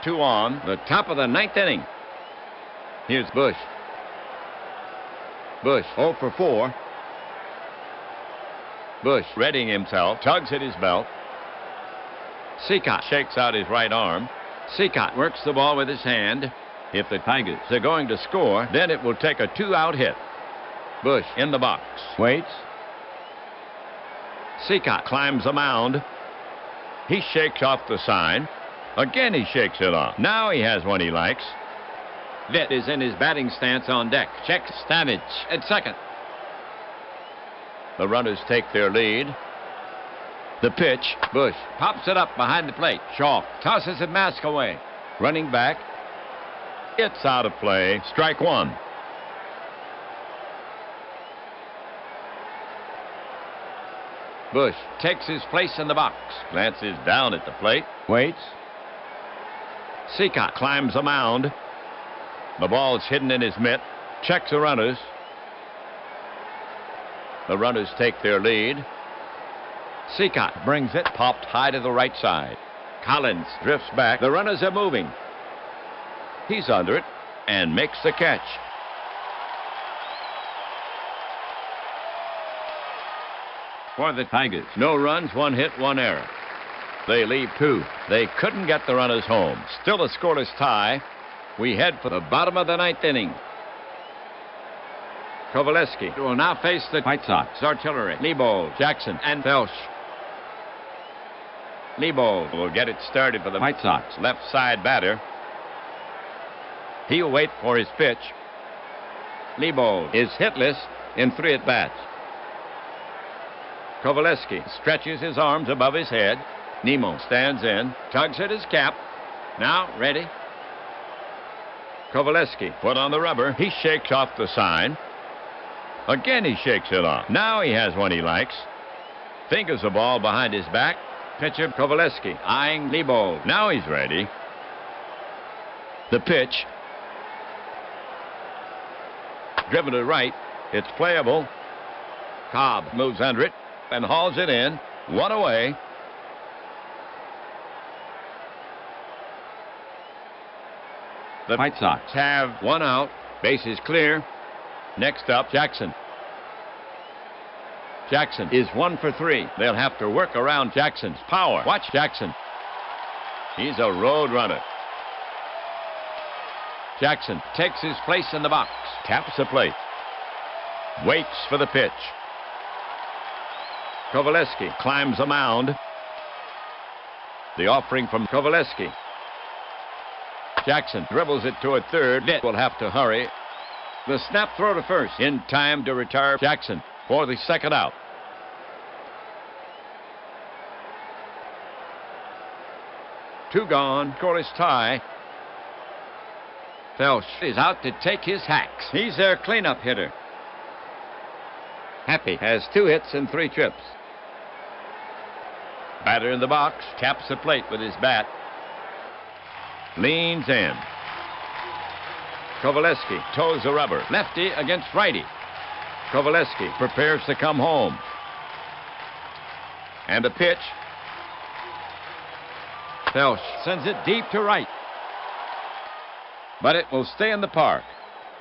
Two on, the top of the 9th inning. Here's Bush. Bush 0 for 4. Bush readying himself, tugs at his belt. Seacott shakes out his right arm. Seacott works the ball with his hand. If the Tigers are going to score, then it will take a 2-out hit. Bush in the box. Waits. Seacott climbs the mound. He shakes off the sign. Again he shakes it off. Now he has one he likes. Vitt is in his batting stance on deck. Checks Stanich at second. The runners take their lead. The pitch. Bush pops it up behind the plate. Shaw tosses it mask away. Running back. It's out of play. Strike one. Bush takes his place in the box. Glances down at the plate. Waits. Seacott climbs the mound. The ball's hidden in his mitt. Checks the runners. The runners take their lead. Seacott brings it. Popped high to the right side. Collins drifts back. The runners are moving. He's under it and makes the catch. For the Tigers, no runs, 1 hit, 1 error. They leave 2. They couldn't get the runners home. Still a scoreless tie. We head for the bottom of the 9th inning. Kovaleski will now face the White Sox artillery. Lebold, Jackson, and Felsch. Lebold will get it started for the White Sox left side batter. He'll wait for his pitch. Lebold is hitless in 3 at-bats. Kovaleski stretches his arms above his head. Nemo stands in, tugs at his cap. Now ready. Kovaleski put on the rubber. He shakes off the sign. Again he shakes it off. Now he has one he likes. Fingers the ball behind his back. Pitcher Kovaleski eyeing Lebold. Now he's ready. The pitch. Driven to right. It's playable. Cobb moves under it and hauls it in. 1 away. The White Sox have 1 out. Base is clear. Next up, Jackson. Jackson is 1 for 3. They'll have to work around Jackson's power. Watch Jackson. He's a road runner. Jackson takes his place in the box. Taps the plate. Waits for the pitch. Kovaleski climbs the mound. The offering from Kovaleski. Jackson dribbles it to a third. Vitt will have to hurry. The snap throw to first. In time to retire Jackson for the 2nd out. Two gone. Scoreless tie. Felsch is out to take his hacks. He's their cleanup hitter. Happy has 2 hits and 3 trips. Batter in the box. Taps the plate with his bat. Leans in. Kovaleski toes the rubber. Lefty against righty. Kovaleski prepares to come home. And a pitch. Felsch sends it deep to right. But it will stay in the park.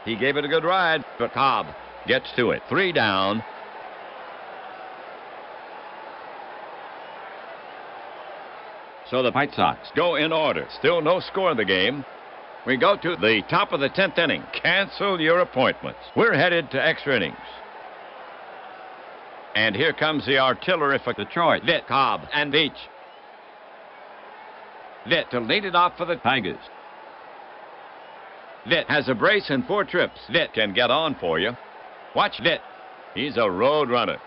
He gave it a good ride, but Cobb gets to it. 3 down. So the White Sox go in order. Still no score in the game. We go to the top of the 10th inning. Cancel your appointments. We're headed to extra innings. And here comes the artillery for Detroit. Vitt, Cobb, and Veach. Vitt to lead it off for the Tigers. Vitt has a brace and 4 trips. Vitt can get on for you. Watch Vitt. He's a road runner.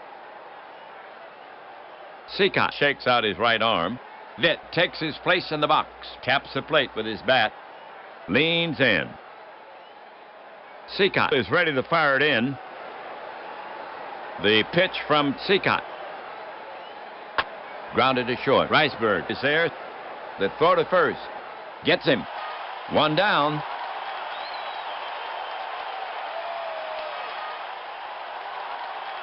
Seacott shakes out his right arm. Vitt takes his place in the box. Taps the plate with his bat. Leans in. Seacott is ready to fire it in. The pitch from Seacott. Grounded to short. Riceburg is there. The throw to first. Gets him. 1 down.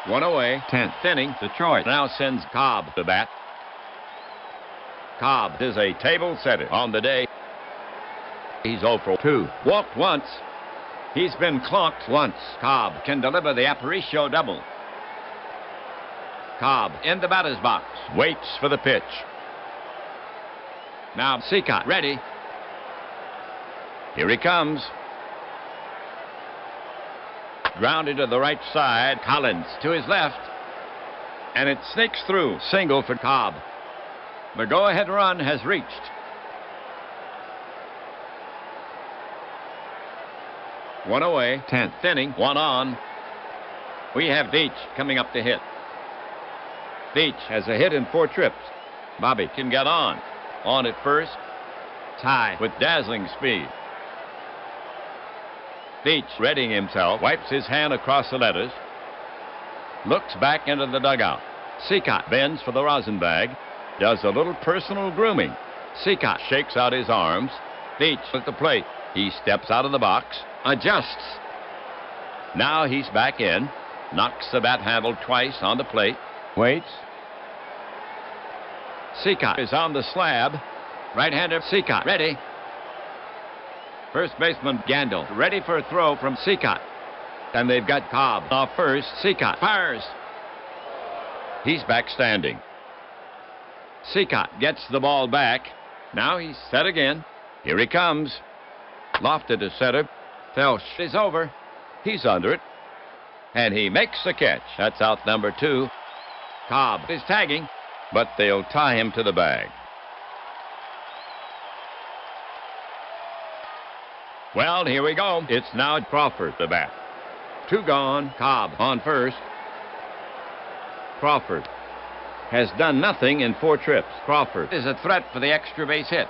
One away. 10th inning. Detroit now sends Cobb to bat. Cobb is a table setter on the day. He's 0 for 2. Walked once. He's been clocked once. Cobb can deliver the Aparicio double. Cobb in the batter's box. Waits for the pitch. Now Seacott ready. Here he comes. Grounded to the right side. Collins to his left. And it sneaks through. Single for Cobb. The go-ahead run has reached. One away. 10th inning. 1 on. We have Veach coming up to hit. Veach has a hit in 4 trips. Bobby can get on. On at first. Ty with dazzling speed. Veach readying himself. Wipes his hand across the letters. Looks back into the dugout. Seacott bends for the rosin bag. Does a little personal grooming. Seacott shakes out his arms. Veach at the plate. He steps out of the box. Adjusts. Now he's back in. Knocks the bat handle twice on the plate. Waits. Seacott is on the slab. Right-hander Seacott ready. First baseman Gandil ready for a throw from Seacott. And they've got Cobb off first. Seacott fires. He's back standing. Seacott gets the ball back. Now he's set again. Here he comes. Lofted to center. Felsch is over. He's under it. And he makes the catch. That's out number 2. Cobb is tagging, but they'll tie him to the bag. Well, here we go. It's now Crawford the bat. 2 gone. Cobb on first. Crawford has done nothing in 4 trips. Crawford is a threat for the extra base hit.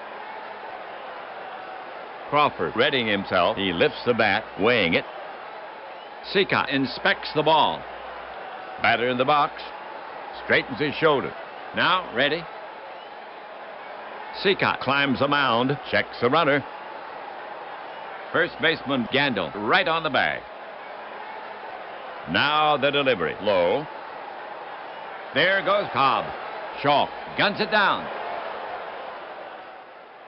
Crawford readying himself. He lifts the bat, weighing it. Seacott inspects the ball. Batter in the box. Straightens his shoulder. Now ready. Seacott climbs the mound. Checks the runner. First baseman Gandil right on the bag. Now the delivery. Low. There goes Cobb. Shaw guns it down.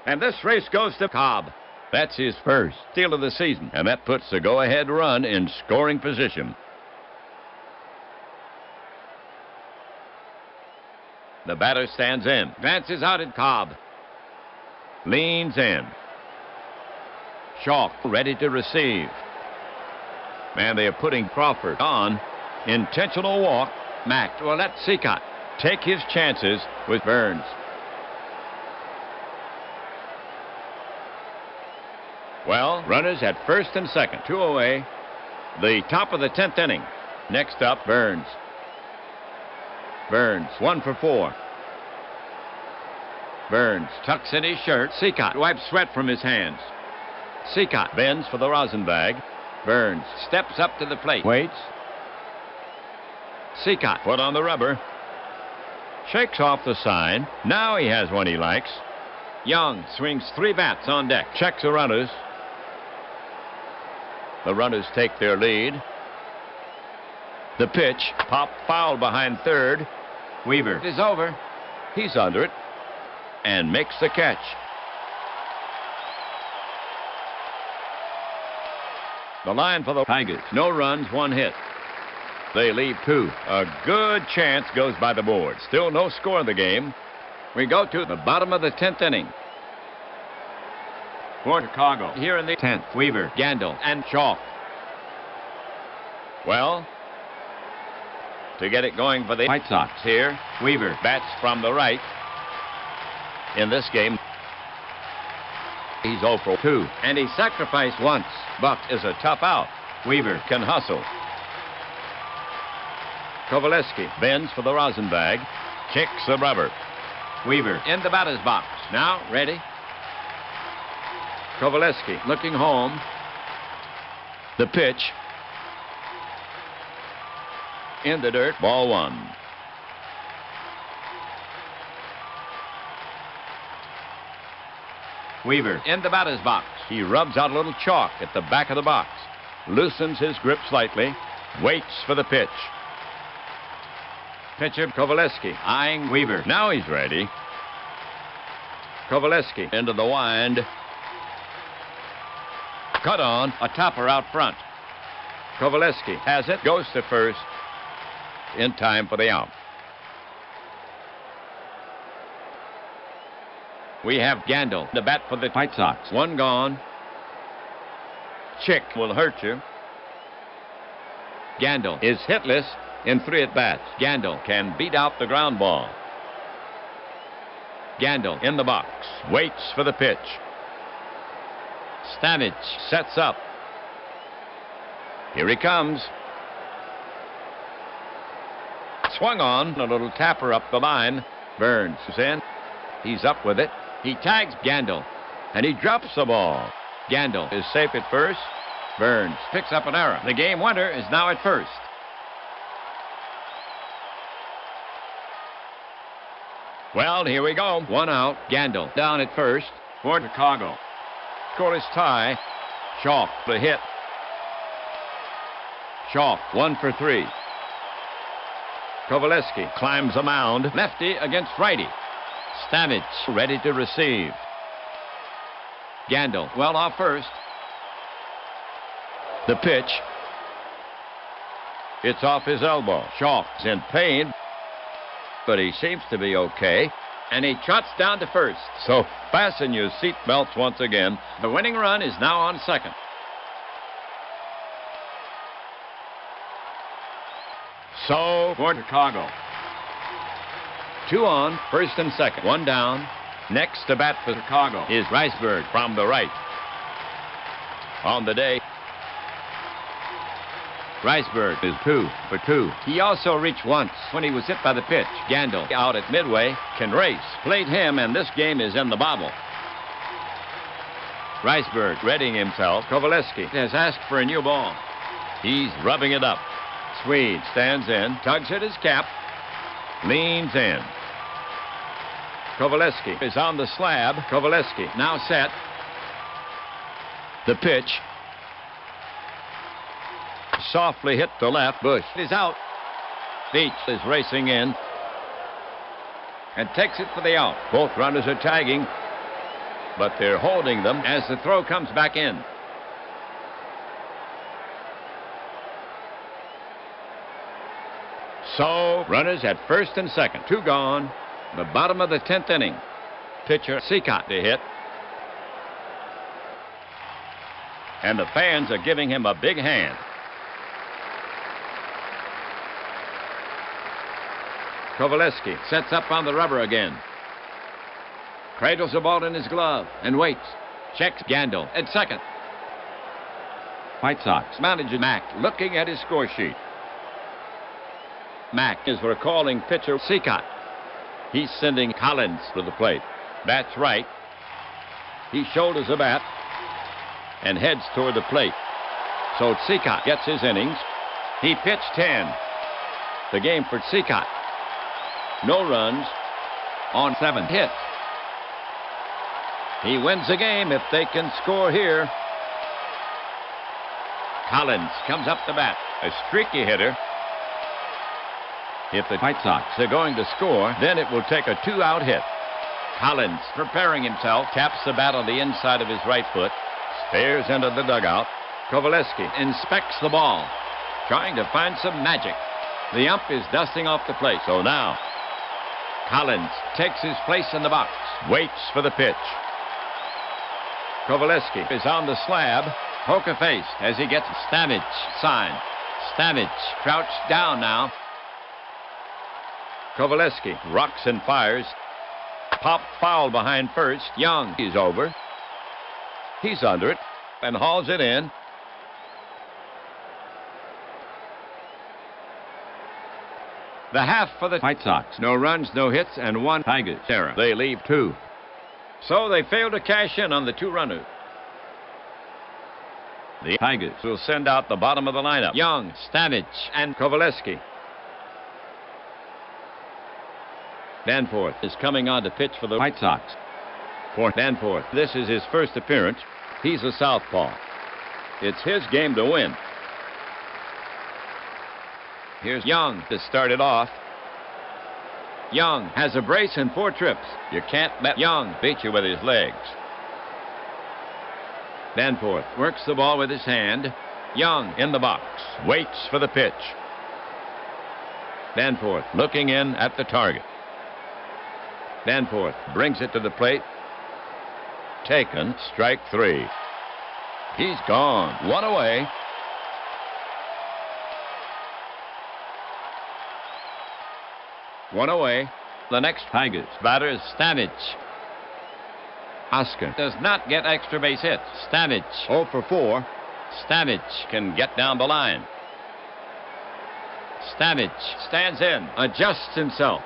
And this race goes to Cobb. That's his first steal of the season, and that puts the go-ahead run in scoring position. The batter stands in. Glances out at Cobb. Leans in. Shaw ready to receive. And they are putting Crawford on. Intentional walk. Mack will let Seacott take his chances with Burns. Well, runners at first and second. 2 away. The top of the 10th inning. Next up, Burns. Burns, 1 for 4. Burns tucks in his shirt. Seacott wipes sweat from his hands. Seacott bends for the rosin bag. Burns steps up to the plate. Waits. Seacott foot on the rubber. Shakes off the sign. Now he has one he likes. Young swings 3 bats on deck. Checks the runners. The runners take their lead. The pitch. Pop foul behind third. Weaver is over. He's under it. And makes the catch. The line for the Tigers. No runs, 1 hit. They leave 2. A good chance goes by the board. Still no score in the game. We go to the bottom of the 10th inning. for Chicago. Here in the 10th, Weaver, Gandil, and Shaw. Well, to get it going for the White Sox here, Weaver bats from the right. In this game, he's 0 for 2, and he sacrificed once. Buck is a tough out. Weaver can hustle. Kovaleski bends for the Rosenbag, kicks the rubber. Weaver in the batter's box. Now ready. Kovaleski looking home. The pitch. In the dirt, ball 1. Weaver in the batter's box. He rubs out a little chalk at the back of the box, loosens his grip slightly, waits for the pitch. Pitcher Kovaleski eyeing Weaver. Now he's ready. Kovaleski into the wind. Cut on, a topper out front. Kovaleski has it, goes to first, in time for the out. We have Gandil, the bat for the White Sox. 1 gone. Chick will hurt you. Gandil is hitless in 3 at-bats. Gandil can beat out the ground ball. Gandil in the box, waits for the pitch. Stanich sets up. Here he comes. Swung on, a little tapper up the line. Burns is in. He's up with it. He tags Gandil, and he drops the ball. Gandil is safe at first. Burns picks up an error. The game winner is now at first. Well, here we go. 1 out. Gandil down at first for Chicago. Scoreless tie. Shaw the hit. Shaw 1 for 3. Kovaleski climbs the mound. Lefty against righty. Stanich ready to receive. Gandil well off first. The pitch. It's off his elbow. Shaw's in pain, but he seems to be okay. And he trots down to first. So fasten your seat belts once again. The winning run is now on second. So for Chicago. 2 on, first and second. 1 down. Next to bat for Chicago is Riceburg from the right. On the day, Riceburg is 2 for 2. He also reached once when he was hit by the pitch. Gandil out at midway can race. Played him, and this game is in the bottle. Riceburg readying himself. Kovaleski has asked for a new ball. He's rubbing it up. Swede stands in, tugs at his cap, leans in. Kovaleski is on the slab. Kovaleski now set. The pitch. Softly hit to left. Bush is out. Beach is racing in and takes it for the out. Both runners are tagging, but they're holding them as the throw comes back in. So, runners at first and second. 2 gone. The bottom of the 10th inning. Pitcher Seacott to hit. And the fans are giving him a big hand. Kovaleski sets up on the rubber again. Cradles the ball in his glove and waits. Checks Gandil at second. White Sox manager Mack looking at his score sheet. Mack is recalling pitcher Seacott. He's sending Collins to the plate. Bats right. He shoulders the bat and heads toward the plate. So Seacott gets his innings. He pitched 10. The game for Seacott. No runs on 7 hits. He wins the game if they can score here. Collins comes up the bat. A streaky hitter. If the White Sox are going to score, then it will take a 2-out hit. Collins preparing himself, taps the bat on the inside of his right foot, stares into the dugout. Kovaleski inspects the ball, trying to find some magic. The ump is dusting off the plate. So now, Collins takes his place in the box, waits for the pitch. Kovaleski is on the slab. Poker face as he gets Stamage signed. Stamage crouched down now. Kovaleski rocks and fires. Pop foul behind first. Young is over. He's under it and hauls it in. The half for the White Sox. No runs, no hits, and 1 Tigers error. They leave 2. So they fail to cash in on the 2 runners. The Tigers will send out the bottom of the lineup. Young, Stamage, and Kovaleski. Danforth is coming on to pitch for the White Sox. For Danforth, this is his first appearance. He's a southpaw. It's his game to win. Here's Young to start it off. Young has a brace and 4 trips. You can't let Young beat you with his legs. Danforth works the ball with his hand. Young in the box. Waits for the pitch. Danforth looking in at the target. Danforth brings it to the plate. Taken. Strike 3. He's gone. 1 away. One away. The next Tigers batter is Stamage. Oscar does not get extra base hits. Stamage 0 for 4. Stamage can get down the line. Stamage stands in, adjusts himself.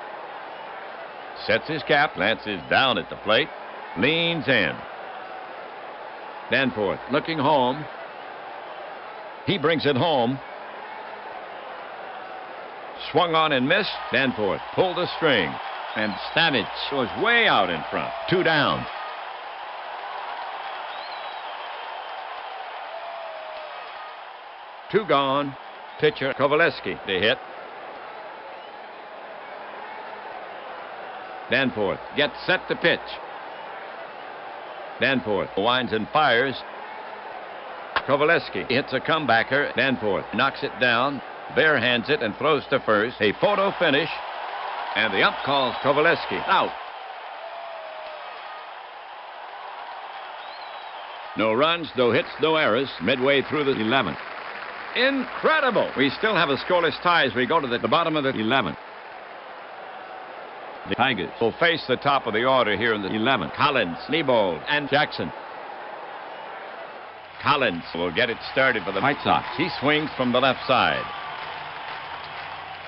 Sets his cap, glances down at the plate, leans in. Danforth looking home. He brings it home. Swung on and missed. Danforth pulled a string. And Stamage was way out in front. 2 down. Two gone. Pitcher Kovaleski to hit. Danforth gets set to pitch. Danforth winds and fires. Kovaleski hits a comebacker. Danforth knocks it down. Barehands it and throws to first. A photo finish. And the ump calls Kovaleski out. No runs, no hits, no errors. Midway through the 11th. Incredible! We still have a scoreless tie as we go to the bottom of the 11th. The Tigers will face the top of the order here in the 11th. Collins, Nebold, and Jackson. Collins will get it started for the White Sox. He swings from the left side.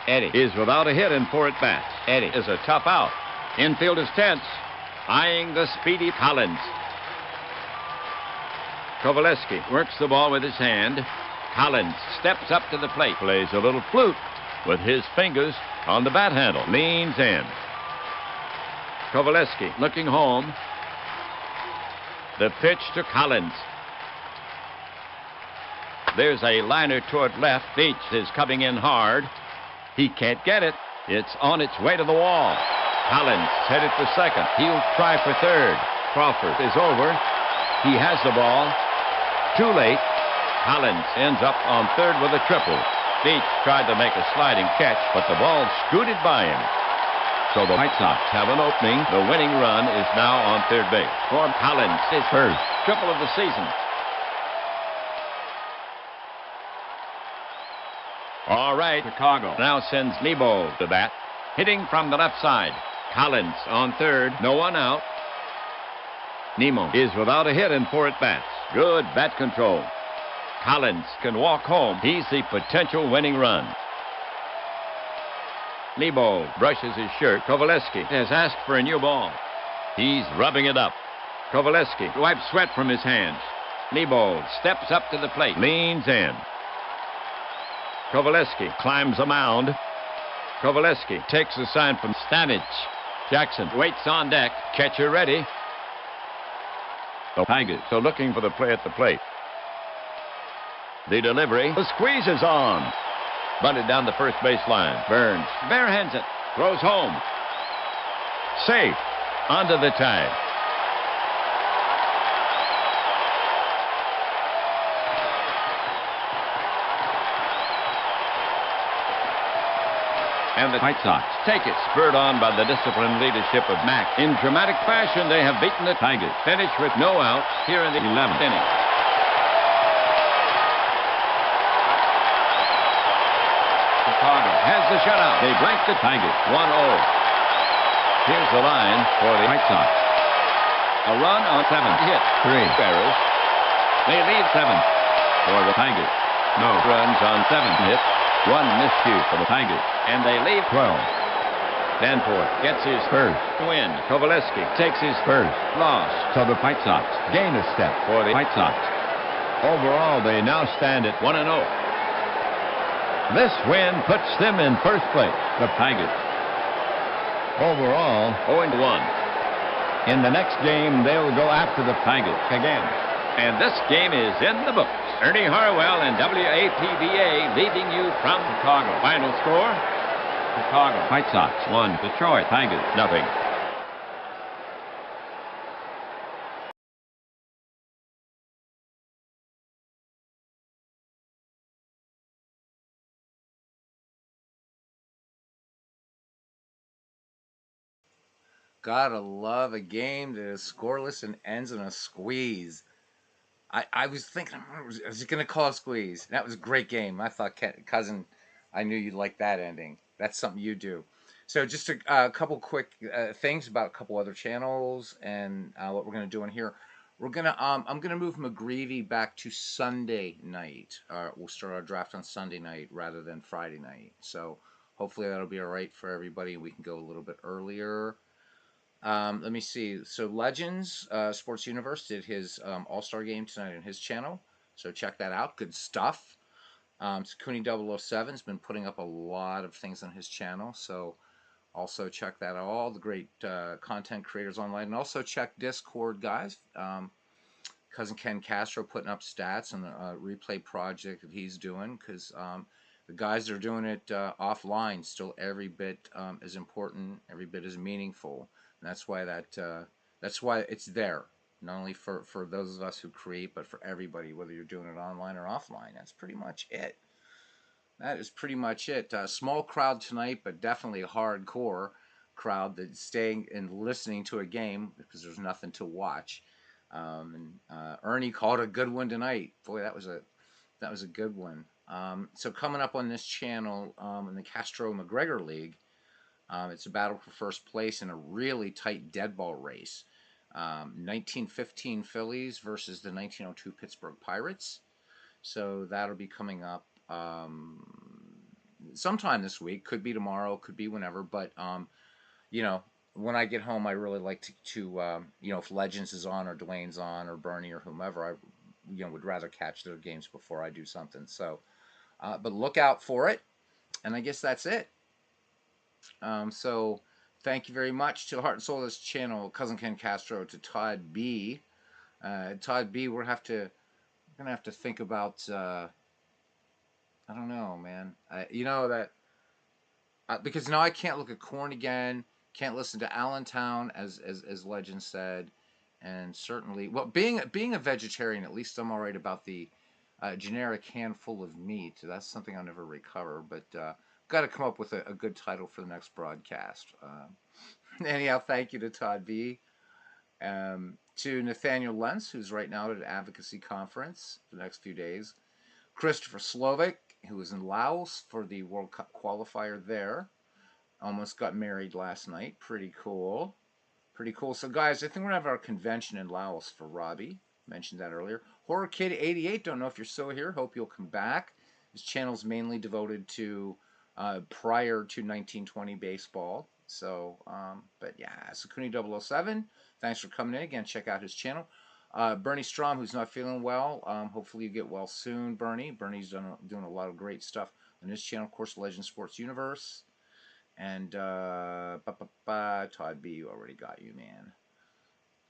Eddie is without a hit in 4 at-bats. Eddie is a tough out. Infield is tense, eyeing the speedy Collins. Kovaleski works the ball with his hand. Collins steps up to the plate. Plays a little flute with his fingers on the bat handle. Leans in. Kovaleski looking home. The pitch to Collins. There's a liner toward left. Beach is coming in hard. He can't get it. It's on its way to the wall. Collins headed for second. He'll try for third. Crawford is over. He has the ball. Too late. Collins ends up on third with a triple. Beach tried to make a sliding catch, but the ball scooted by him. So the White Sox have an opening. The winning run is now on third base. For Collins, his first triple of the season. All right, Chicago now sends Nebold to bat. Hitting from the left side. Collins on third. No one out. Nemo is without a hit in 4 at-bats. Good bat control. Collins can walk home. He's the potential winning run. Nebold brushes his shirt. Kovaleski has asked for a new ball. He's rubbing it up. Kovaleski wipes sweat from his hands. Nebold steps up to the plate. Leans in. Kovaleski climbs a mound. Kovaleski takes a sign from Stamage. Jackson waits on deck. Catcher ready. The Tigers are looking for the play at the plate. The delivery. The squeeze is on. Bunted down the first baseline. Burns barehands it. Throws home. Safe. Onto the tag. And the White Sox take it, spurred on by the disciplined leadership of Mack. In dramatic fashion, they have beaten the Tigers. Finished with no outs here in the 11th inning. Chicago has the shutout. They blank the Tigers 1-0. Here's the line for the White Sox. A run on 7 hit. 3 errors. They lead 7 for the Tigers. No runs on 7 hits. 1 miscue for the Tigers. And they lead 12. Danforth gets his first win. Kovaleski takes his first loss. So the White Sox gain a step for the White Sox. Overall, they now stand at 1-0. This win puts them in first place, the Tigers. Overall, 0-1. In the next game, they'll go after the Tigers again. And this game is in the books. Ernie Harwell and WAPBA leading you from Chicago. Final score, Chicago White Sox 1, Detroit Tigers 0. Gotta love a game that is scoreless and ends in a squeeze. I was thinking, I was going to call a squeeze. That was a great game. I thought, cousin, I knew you'd like that ending. That's something you do. So just a couple quick things about a couple other channels and what we're going to do in here. We're gonna I'm gonna move McGreevy back to Sunday night. We'll start our draft on Sunday night rather than Friday night. So hopefully that'll be all right for everybody. We can go a little bit earlier. Let me see. So Legends Sports Universe did his All-Star game tonight on his channel. So check that out. Good stuff. Sakuni 007 has been putting up a lot of things on his channel. So also check that out. All the great content creators online. And also check Discord, guys. Cousin Ken Castro putting up stats on the replay project that he's doing. Because the guys that are doing it offline still every bit as important, every bit as meaningful. And that's why it's there, not only for those of us who create, but for everybody, whether you're doing it online or offline. That's pretty much it. That is pretty much it. Small crowd tonight, but definitely a hardcore crowd that's staying and listening to a game because there's nothing to watch. Ernie called a good one tonight. Boy, that was a good one. So coming up on this channel in the Castro McGregor League. It's a battle for first place in a really tight dead ball race. 1915 Phillies versus the 1902 Pittsburgh Pirates. So that'll be coming up sometime this week. Could be tomorrow, could be whenever. But, you know, when I get home, I really like to you know, if Legends is on or Dwayne's on or Bernie or whomever, I would rather catch their games before I do something. So, but look out for it. And I guess that's it. So thank you very much to Heart and Soul of this channel, Cousin Ken Castro, to Todd B. Todd B, we're gonna have to think about I don't know, man. You know that because now I can't look at Corn again, can't listen to Allentown as Legend said, and certainly being a vegetarian, at least I'm all right about the generic handful of meat. That's something I'll never recover, but got to come up with a good title for the next broadcast. Anyhow, thank you to Todd B. To Nathaniel Lentz, who's right now at an advocacy conference for the next few days. Christopher Slovic, who was in Laos for the World Cup qualifier there. Almost got married last night. Pretty cool. Pretty cool. So, guys, I think we're going to have our convention in Laos for Robbie. Mentioned that earlier. Horror Kid 88, don't know if you're still here. Hope you'll come back. His channel's mainly devoted to prior to 1920 baseball. So, but yeah, Sakuni 007, thanks for coming in. Again, check out his channel. Bernie Strom, who's not feeling well, hopefully you get well soon, Bernie. Bernie's doing a lot of great stuff on his channel, of course, Legend Sports Universe. And Todd B, you already got you, man.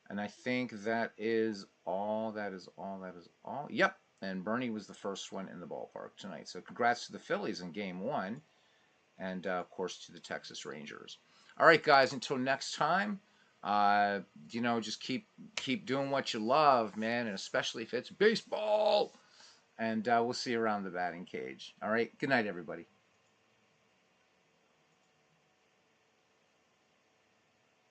And I think that is all. That is all. Yep. And Bernie was the first one in the ballpark tonight. So congrats to the Phillies in Game 1. And, of course, to the Texas Rangers. All right, guys, until next time, you know, just keep doing what you love, man, and especially if it's baseball. And we'll see you around the batting cage. All right, good night, everybody.